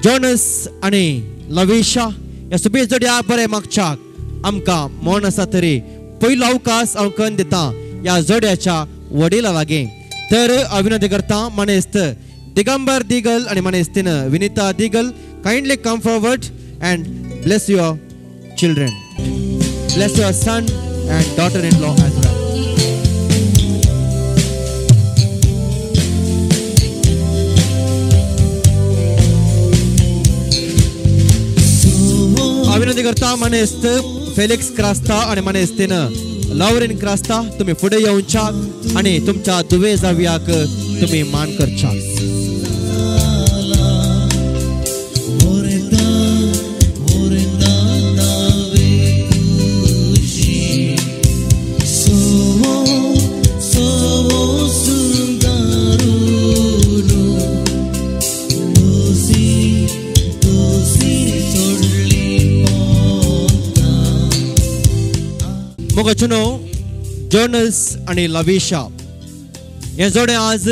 जॉनस आणि लविशा ह्या सुबेज जोड्याक बरें मागच्याक आमकां मोन आसा तरी पयलो अवकाश हांव करून दिता ह्या जोड्याच्या वडिला लागीं. तर हांव विनंती करता मनेस्त दिगंबर दिगल आणि मनेस्तीन Vinita Digal kindly come forward and bless your children. Bless your son and daughter in law as well. विनंती करता मनेस्त फेलिक्स क्रास्ता आणि मनेस्तीन लॉरेन क्रास्ता तुम्ही पुढे येऊनच्या आणि तुमच्या दुवे जाव्याक तुम्ही मान करच्या. मगचनो जॉनस आणि लविशा हे जोडे आज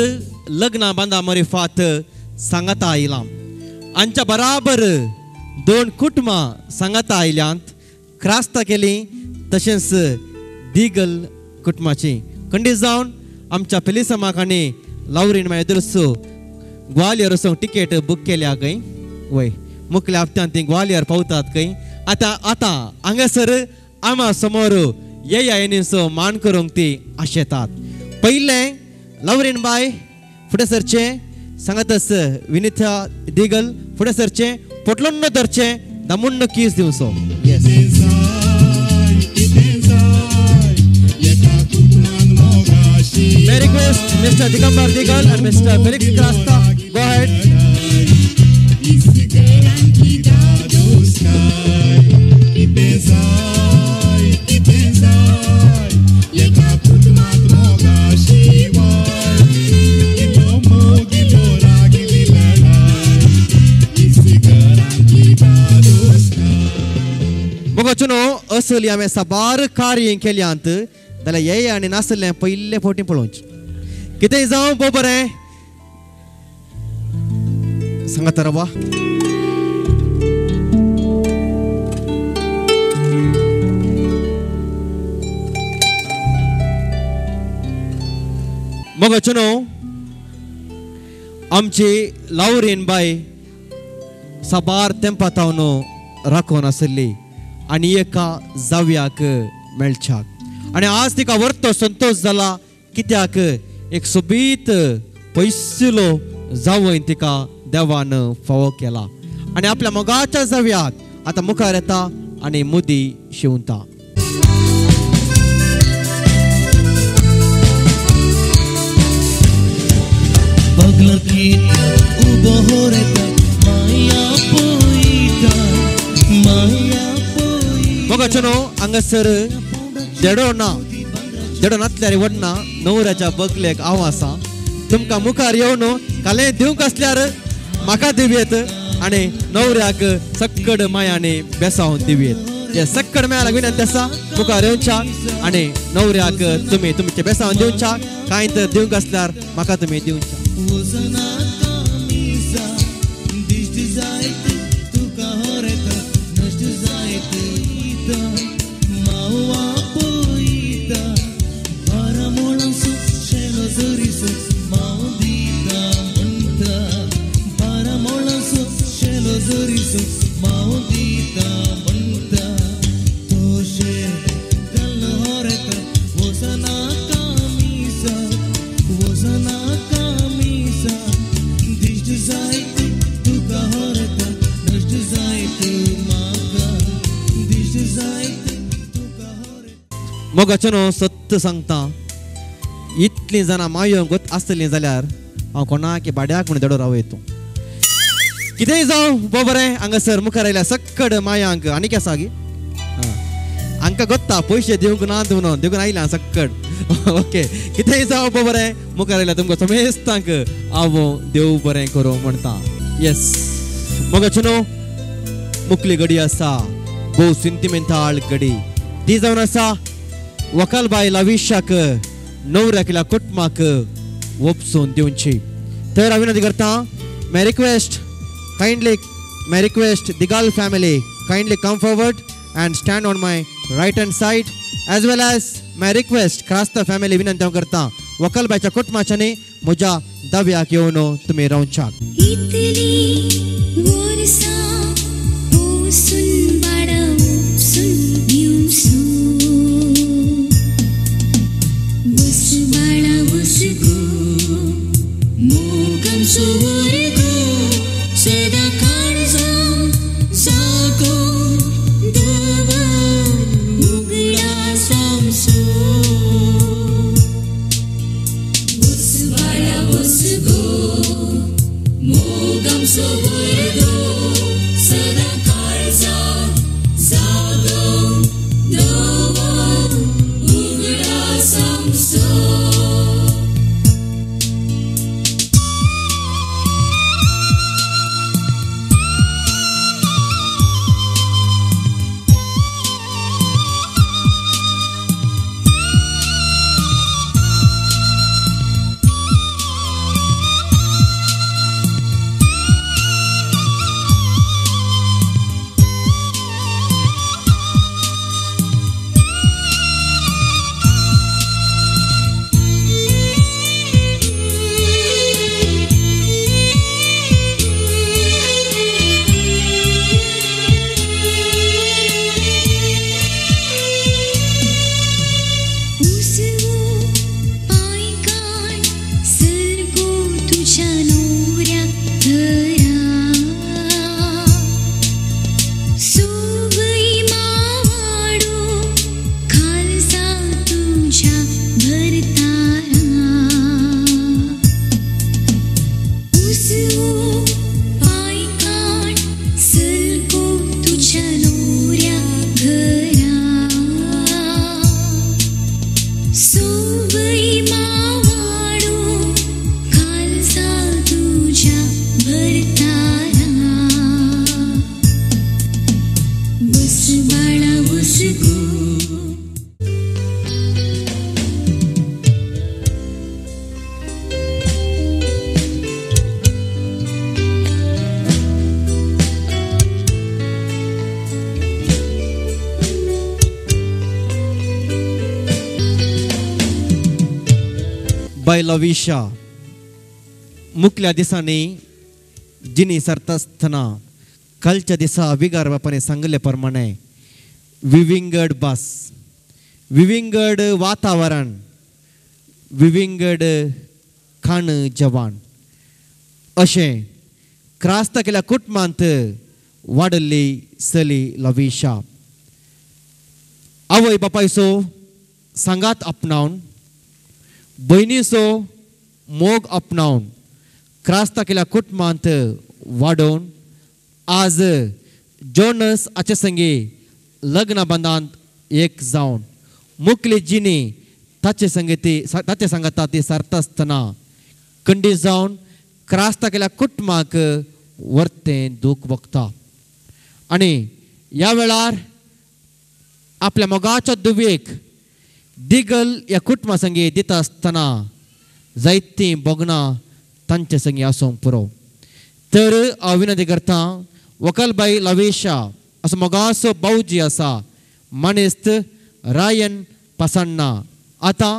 लग्न बांधा मरिफात सांगता आयला. आमच्या बराबर दोन कुटुंबां सांगता आयल्यांत क्रास्ता केली तशेंच दिगल कुटुंबाची खंडीत जावन आमच्या पेलिसमाक आनी लावरीन मागीर ग्वालियर वचूंक टिकेट बूक केल्या खंय वय मुखल्या हप्त्यान ती ग्वालियर पावतात खंय. आतां हांगासर आमा समोर येनीसो मान करूंक ती आशेतात. पयले लवरीन बाय फुडें सरचे सांगातस विनीता दिगल फुडें सरचे पोटलोन्न धरचे दामुन्न कीस दिवचो. Yes May I request Mr. Digambar Digal and Mr. Felix Krasta, go ahead. Moga chuno asli ame sabar karyen kelyant dala yeye ani nasle pahille potin polonch. Kita izam bobare sangat teraba. Moga chuno amche Lauren bai sabar tempatauno rakona asli. आणि एका जाव्याक मेळच्याक आणि आज तिका वर्तो संतोष जाला कित्याक एक सोबीत पयसुलो जावय तिका देवान फावो केला आणि आपल्या मोगाच्या जाव्याक आता मुखार येता आणि मुदी शिवता. मोगा चुनो हांगासर देडो नातल्यार वडना नवऱ्याच्या बगलेक आवासा तुमकां मुखार येवन काले दिवंक आसल्यार म्हाका दिवयेत आणि नवऱ्याक सक्कड मायाने बेसावन दिवयेत. हे सक्कड मायाला विनंती आसा मुखार येवच्या आणि नवऱ्याक तुमी तुमचे बेसावन दिवच्या कांय तर दिवंक आसल्यार म्हाका तुमी दिवच्या. मोगा चुनो सत्य सांगता इतली जाणां मायो गोत आसतली जाल्यार हांव कोणाक भाड्याक म्हणून देडो राव येतो. कितेंय जावं बरें हांगासर मुखार आयल्या सक्कड मायांक आनी केसा गी हांकां गोत्ता पयशे दिवंक ना म्हणून दिवून आयल्या सक्कड. ओके कितेंय जावं बरें मुखार आयल्या तुमकां समेस्तांक हांव देव बरें करूं म्हणटा. येस मोगा चुनो मुखली गडी आसा भोव सेंटिमेंटल गडी ती जावन आसा वकालबाई लविशाक नवऱ्याकल्या कुटुंबाक वपसून दिवची. तर हांव विनंती करता may request Digal family kindly come forward and stand on my right hand side as well as may request Krasta family विनंती हांव करता वकालबाईच्या कुटुंबाच्यानी म्हज्या दाव्याक येवन तुमी रावच्याक. So बाय लविशा मुकल्या दिसांनी जिनी सरतासतना कालच्या दिसा विगार बापाने सांगले प्रमाणे विविंगड बस विविंगड वातावरण विविंगड खाण जेवण अशें क्रास्त केल्या कुटुंबांत वाडल्ली चली लविशा आवय बापायचो सांगात आपणावन भयणीचो मोग आपणावन क्रास्त केल्या कुटुंबांत वाडोवन आज जोनस हाचे संगे लग्न बंदांत एक जावन मुखली जिणी ताचे सांगता ती सरतासतना खंडीत जावन क्रास्त केल्या कुटुंबाक वर्तें दूख भोगता आनी ह्या वेळार आपल्या मोगाच्या दुवेक दिगल ह्या कुटुंबा संगे दिता आसतना जायतीं बोगणां तांचे संगे आसूंक पुरो तर हांव विनंती करता वकलबाई लवेशा असो मोगाचो भाऊजी आसा मनिस्त रायन पसन्ना आतां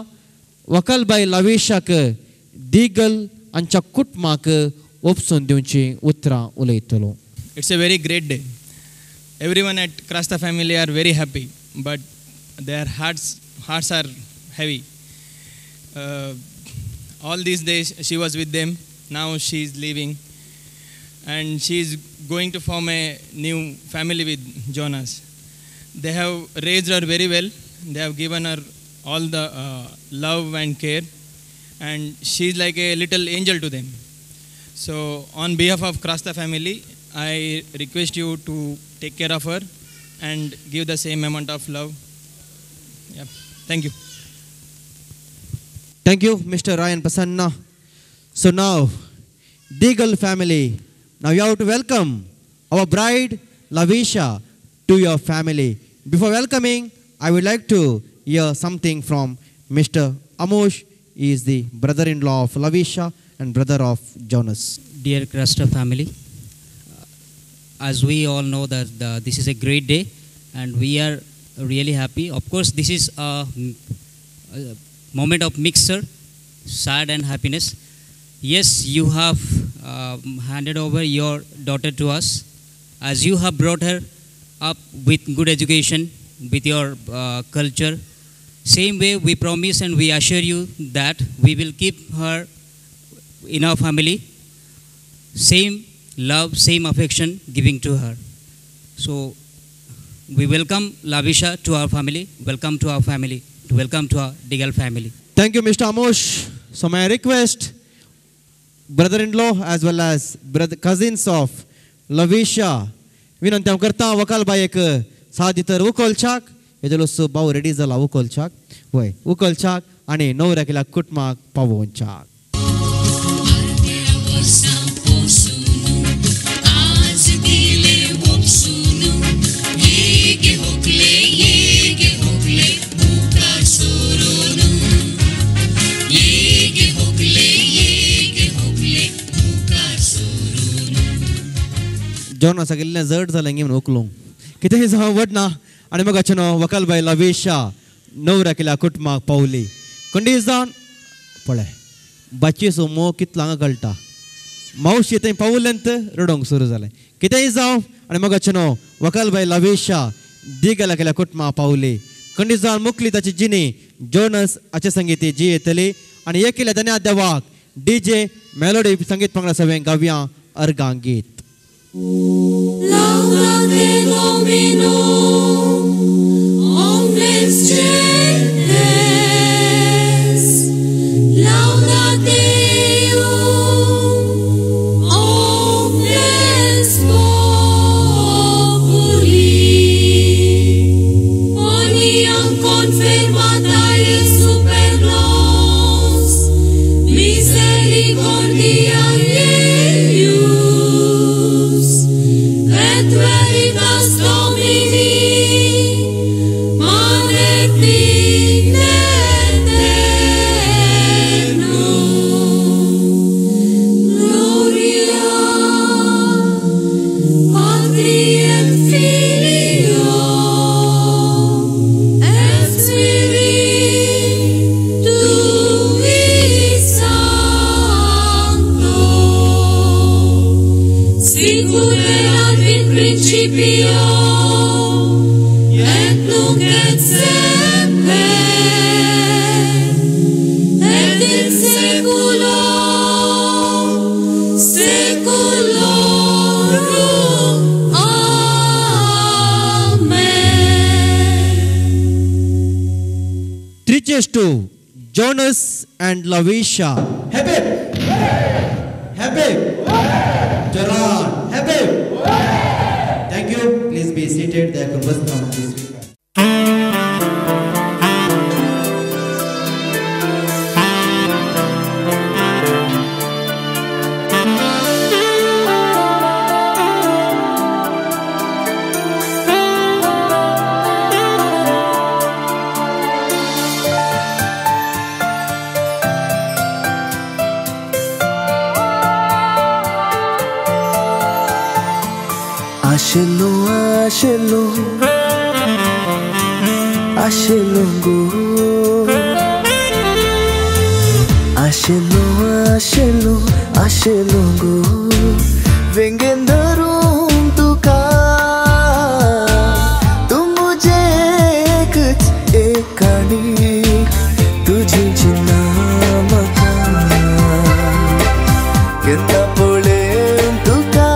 वकलबाई लवेशाक दिगल हांच्या कुटुंबाक ओपसून दिवची उतरां उलयतलो. It's a very great day. Everyone at Krasta family are very happy, but their hearts are heavy. All these days she was with them. Now she is leaving, and she is going to form a new family with Jonas. They have raised her very well. They have given her all the love and care, and she is like a little angel to them. So on behalf of Krasta family, I request you to take care of her and give the same amount of love. Yeah. Thank you. Thank you, Mr. Ryan Pasanna. So now, Digal family, now you have to welcome our bride, Lavisha, to your family. Before welcoming, I would like to hear something from Mr. Amosh. He is the brother-in-law of Lavisha and brother of Jonas. Dear Krasta family, as we all know that this is a great day and we are really happy. Of course, this is a moment of mixture, sad and happiness. Yes, you have handed over your daughter to us, as you have brought her up with good education, with your culture. Same way we promise and we assure you that we will keep her in our family, same love, same affection giving to her. So we welcome Lavisha to our family, welcome to our family, welcome to our Digal family. Thank you, Mr. Amosh. So my request, brother-in-law as well as cousins of Lavisha, विनंती हांव करता वकाल बायेक सादी तर उखलच्याक हेजेलो भाऊ ready जाला उखलच्याक वय उखलच्याक आनी न्हवऱ्याक कुटुंबाक पावोवच्याक. जोनास गेल्लें जड जालें गे म्हणून उखलूंक कितेंय जावं वडना आनी मग वकालबाई लवेशा न्हवऱ्या केल्या कुटुंबाक पावली खंडीत जावन पळय बाचयेचो मोग कितलो हांगा कळटा मावशी थंय पावलेंत रडोंक सुरू जालें कितेंय जावं आनी मग वकालबाई लवेशा दिगेल्या केल्या कुटुंबाक पावली खंडीत जावन मुखली ताची जिणी जोनस हाचे संगीत जी येतली आनी हे केल्या धन्या देवाक DJ मेलोडी संगीत पंगडा सगळें गावया अर्गां गीत. Laudate Domino, omnes gentes, laudate Deum, omnes populi, oniam confirmatae super nos, misericordia eius, et veritas Domini, manet digne eternum. Gloria Patri et Filio et Spiritui ad in principio et nunc et semper et in saeculo saeculorum. Amen. 3 cheers to Jonas and Lavisha. Habib! Habib! Gerard! Habib! Thank you. Please be seated. The acrobats now please. Ashelo, ashelo, ashelongo. Ashelo, ashelo, ashelongo. Vengendarum tuka, tu mujhe kuch ek kani, tujhe china maka. Kitna pole tuka.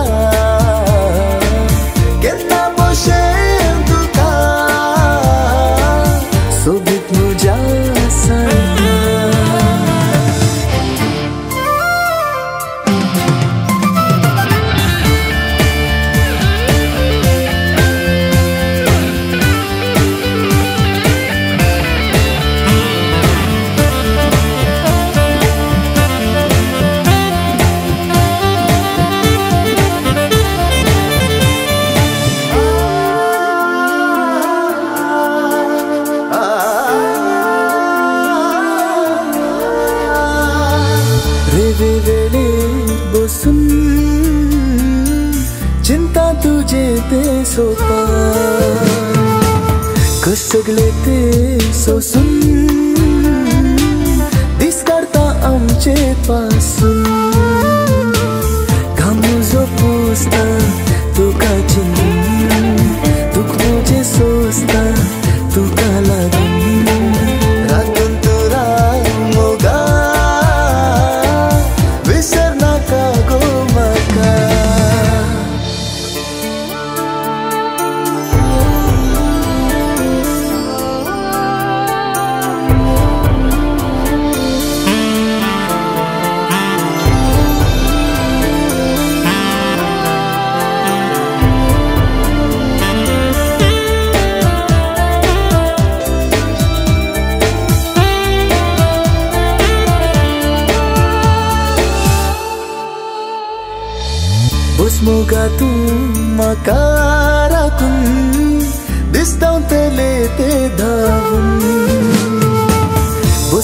चिंता तुझे ते सोपा कसगले ते सोसून this करता आमचे पासून घामू जो पोसता तुका चिंतून दुख मुझे सोसता तुका लागून रातून तुरा मोगा विसर नाका गो म्हाका. Semoga tu makarakun distaun tele te davun.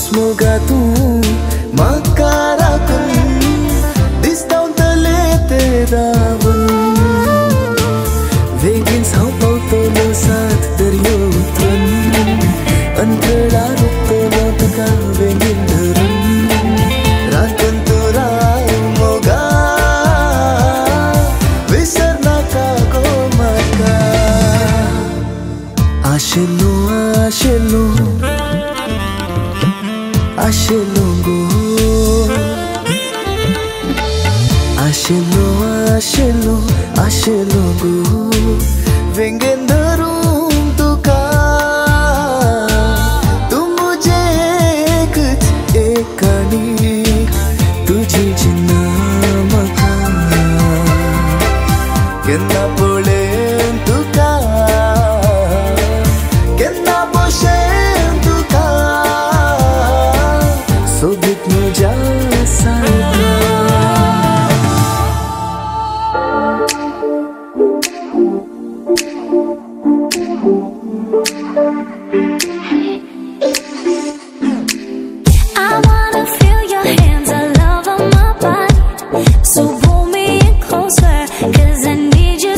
Semoga tu makarakun distaun tele te davun. Vegin sao pau tolo sath dariyo tran antara rupto tuka vegin dharan ratun tura moga. Ashelo, ashelo, ashelongo. Ashelo, ashelo, ashelongo. Vengendarum tuka, tu mujhe kuch ek kani, tujhe china maka. Kenna pole tuka. So pull me in closer, 'cause I need you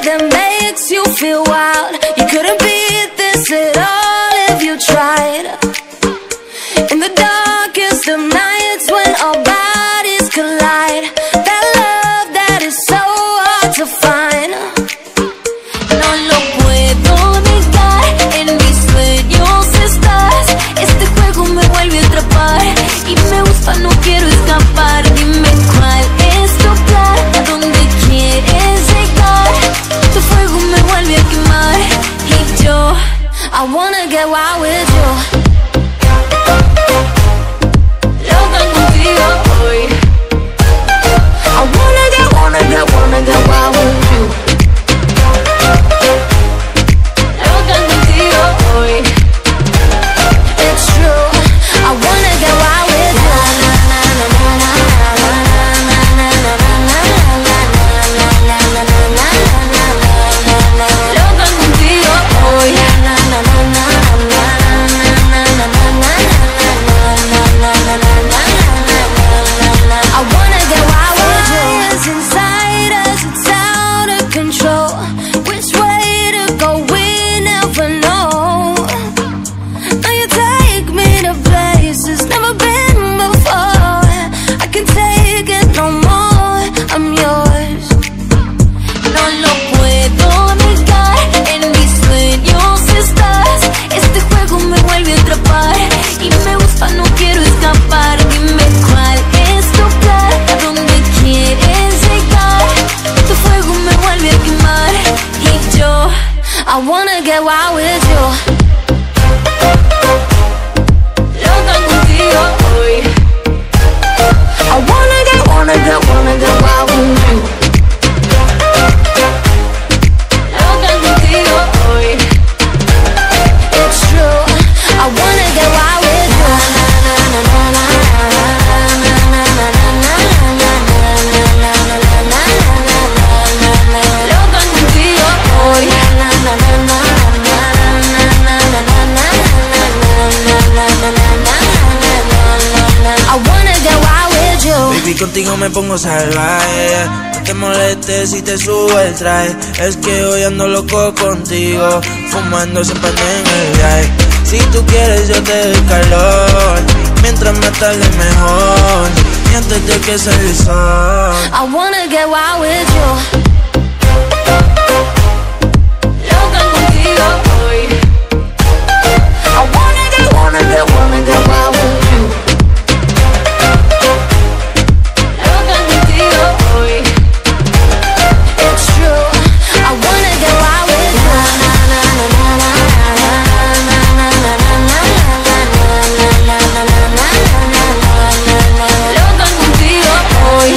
that makes you feel wild. You couldn't beat this at all if you tried. In the darkest of nights when our bodies collide, that love that is so hard to find. No lo puedo negar, en mis sueños estás. Este juego me vuelve a atrapar y me gusta, no quiero escapar. Dime cuál es tu plan, a dónde quieres llegar. Tu fuego me vuelve a quemar y yo, I wanna get wild with you. Loca contigo hoy. I wanna get wild with you. Loca contigo hoy. It's true, I wanna get wild with you. Loca contigo hoy. I wanna get wild with you. It's inside us, it's out of control. Which way to go, we never know. Now you take me to places never been before. I can take it no more, I'm yours. No lo puedo negar, en mis sueños estás. Este juego me vuelve a atrapar y me gusta, no quiero escapar. Dime cuál es tu plan, a dónde quieres llegar. Tu fuego me vuelve a quemar y yo, I wanna get wild with you. Loca contigo hoy. I wanna get wild with you. Loca contigo hoy. It's true, I wanna get wild with you. Loca contigo hoy. I wanna get wild with you. Baby, contigo me pongo salvaje. No te molestes si te subo el traje. Es que hoy ando loco contigo, fumando sin pan en el viaje. Si tú quieres yo te doy calor, mientras más tarde mejor, y antes de que salga el sol. I wanna get wild with you. Loca contigo hoy. I wanna get wild with you. Loca contigo hoy. It's true, I wanna get wild with you. Loca contigo hoy.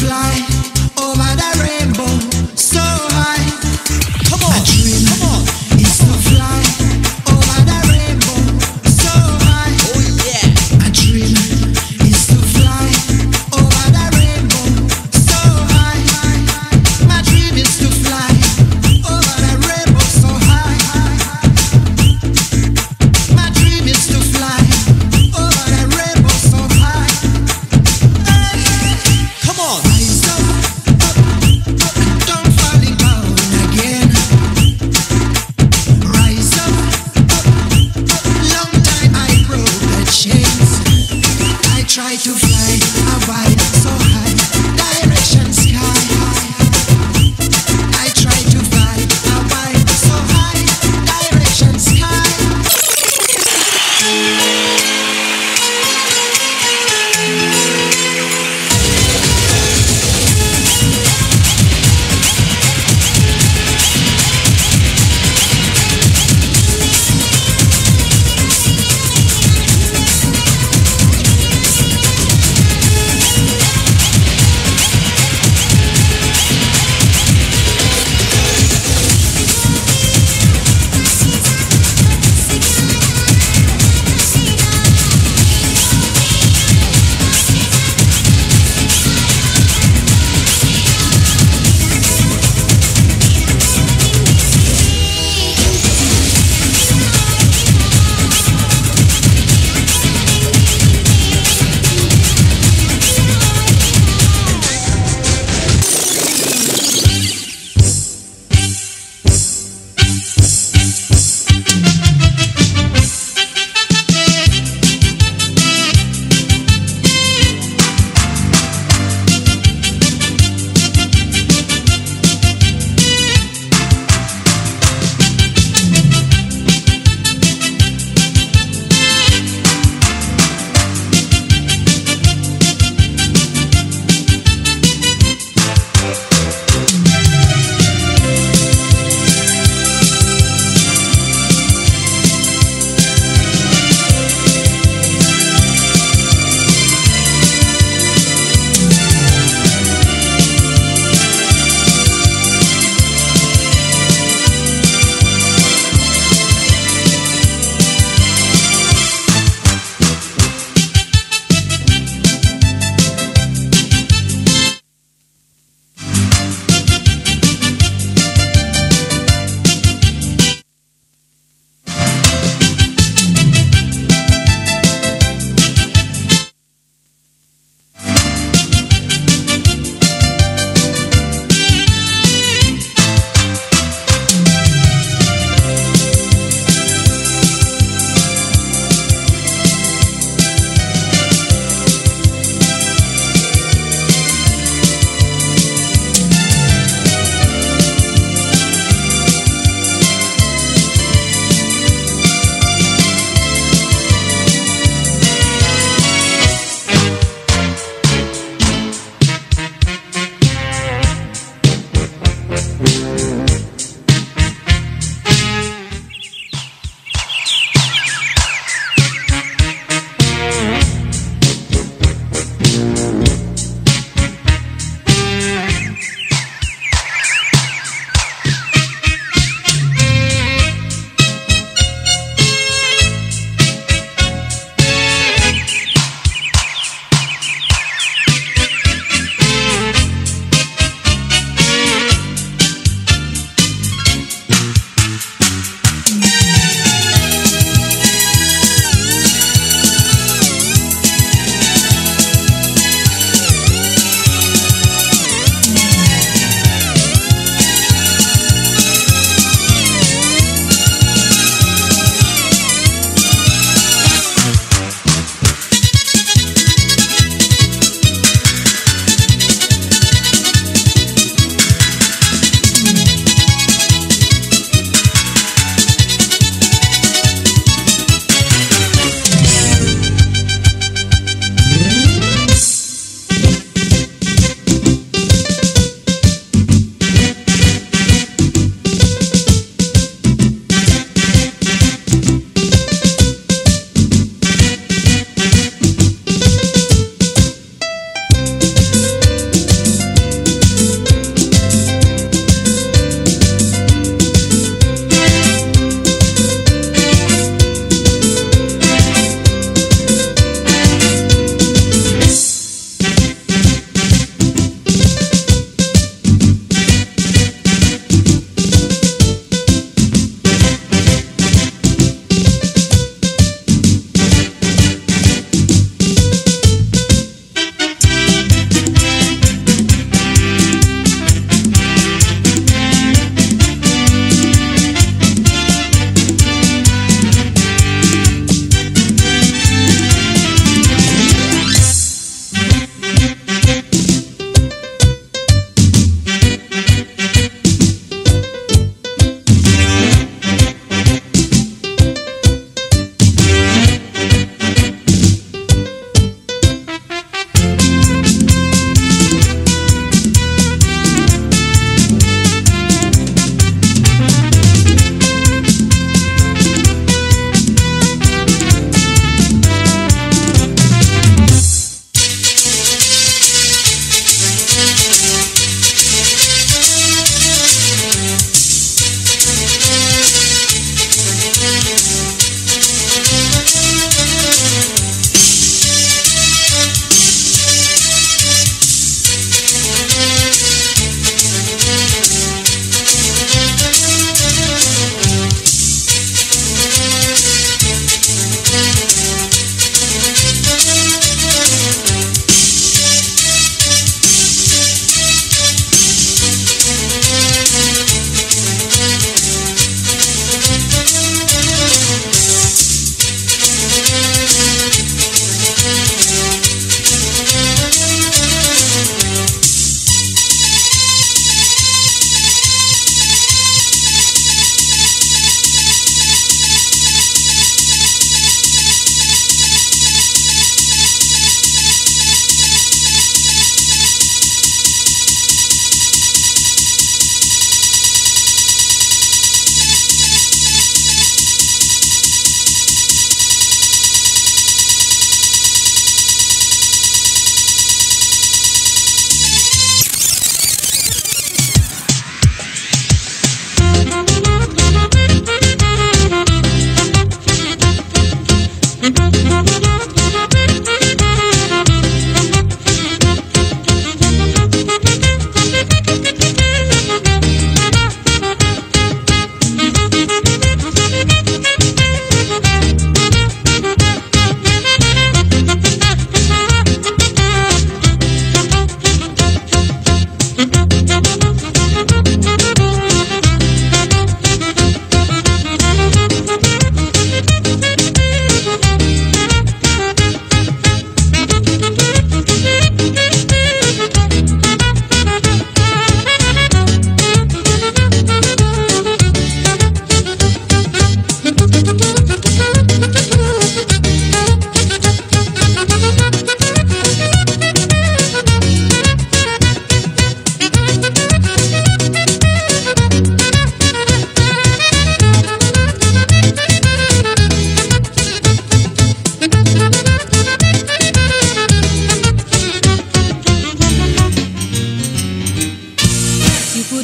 fly over the rainbow so high. Come on, my dream is to fly over the rainbow so high. Oh yeah, my dream is to fly over the rainbow so high. My dream is to fly over the rainbow so high. My dream is to fly over the rainbow so high. Come on. Rise up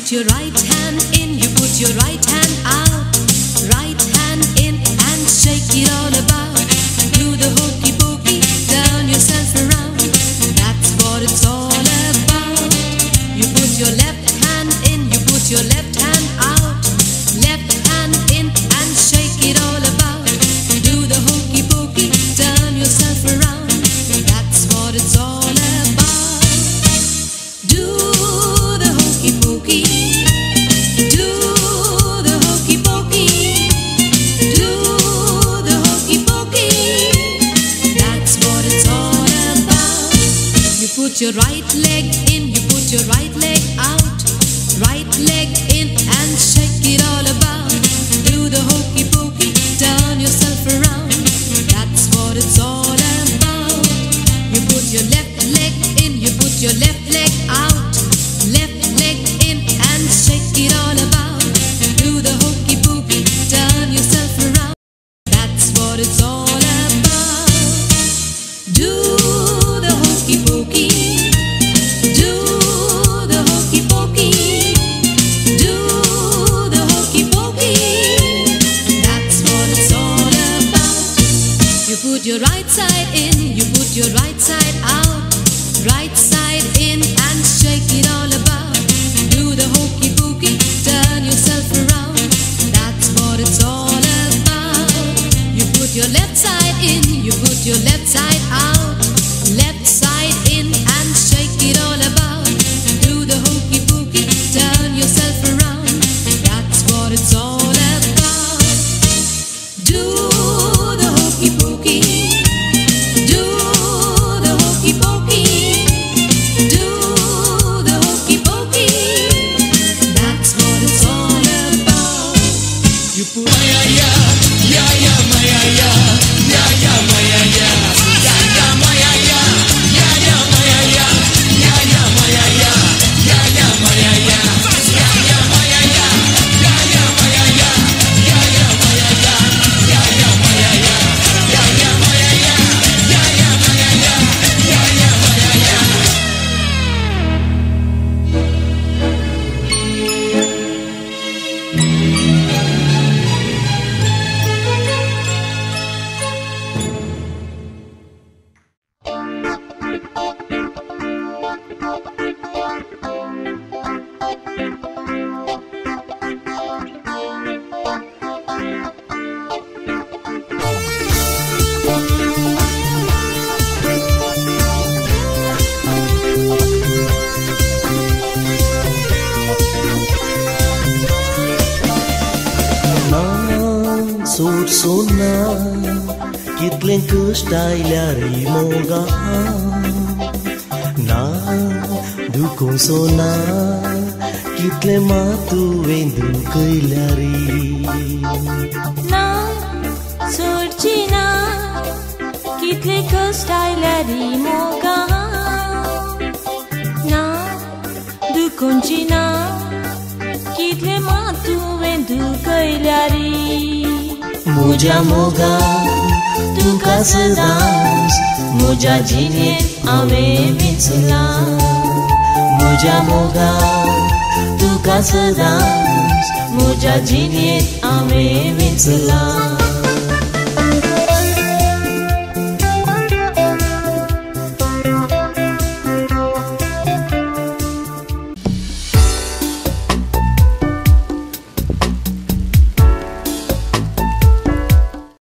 put your right hand in, you put your right hand out. Right hand in and shake it all about. Do the hokey pokey, turn yourself around. That's what it's all about. You put your left hand in, you put your left hand out. Left hand in and shake it all about. Do the hokey pokey, turn yourself around. That's what it's all about. Do the hokey pokey. Do the hokey pokey. Do the hokey pokey. That's what it's all about. You put your right leg in, you put your right leg out. Right leg in and shake it all about. Do the hokey pokey, turn yourself around. That's what it's all about. You put your left leg in, you put your left leg out. Left leg in and shake it all about. Do the hokey pokey, turn yourself around. That's what it's all about. Do the hokey pokey. Do the hokey pokey. Do the hokey pokey. That's what it's all about. You put your right side in, you put your right side out. Right side in and shake it all about. Do the hokey pokey, turn yourself around. That's what it's all about. You put your left side in, you put your left side out. Left side in and shake it all about. Do the hokey pokey, turn yourself around. That's what it's all about. Do the hokey pokey. Do the hokey pokey. Do the hokey pokey. That's what it's all about. You put Maya ya, ya ya Maya ya, ya ya Maya ya, ya ya Maya ya, ya ya Maya ya, ya ya Maya ya, ya ya Maya ya, ya ya Maya ya, ya ya Maya ya, ya ya Maya ya, ya ya Maya ya, ya ya Maya ya, ya ya Maya ya, ya ya Maya ya. Sud sona kitlen kushtailyari moga na dukon sona kitle matu vendu kailari na surchina kitle kushtailyari moga na dukonchina kitle matu vendu kailari Muja moga tu kasadas Muja jine ame mitsla Muja moga tu kasadas Muja jine ame mitsla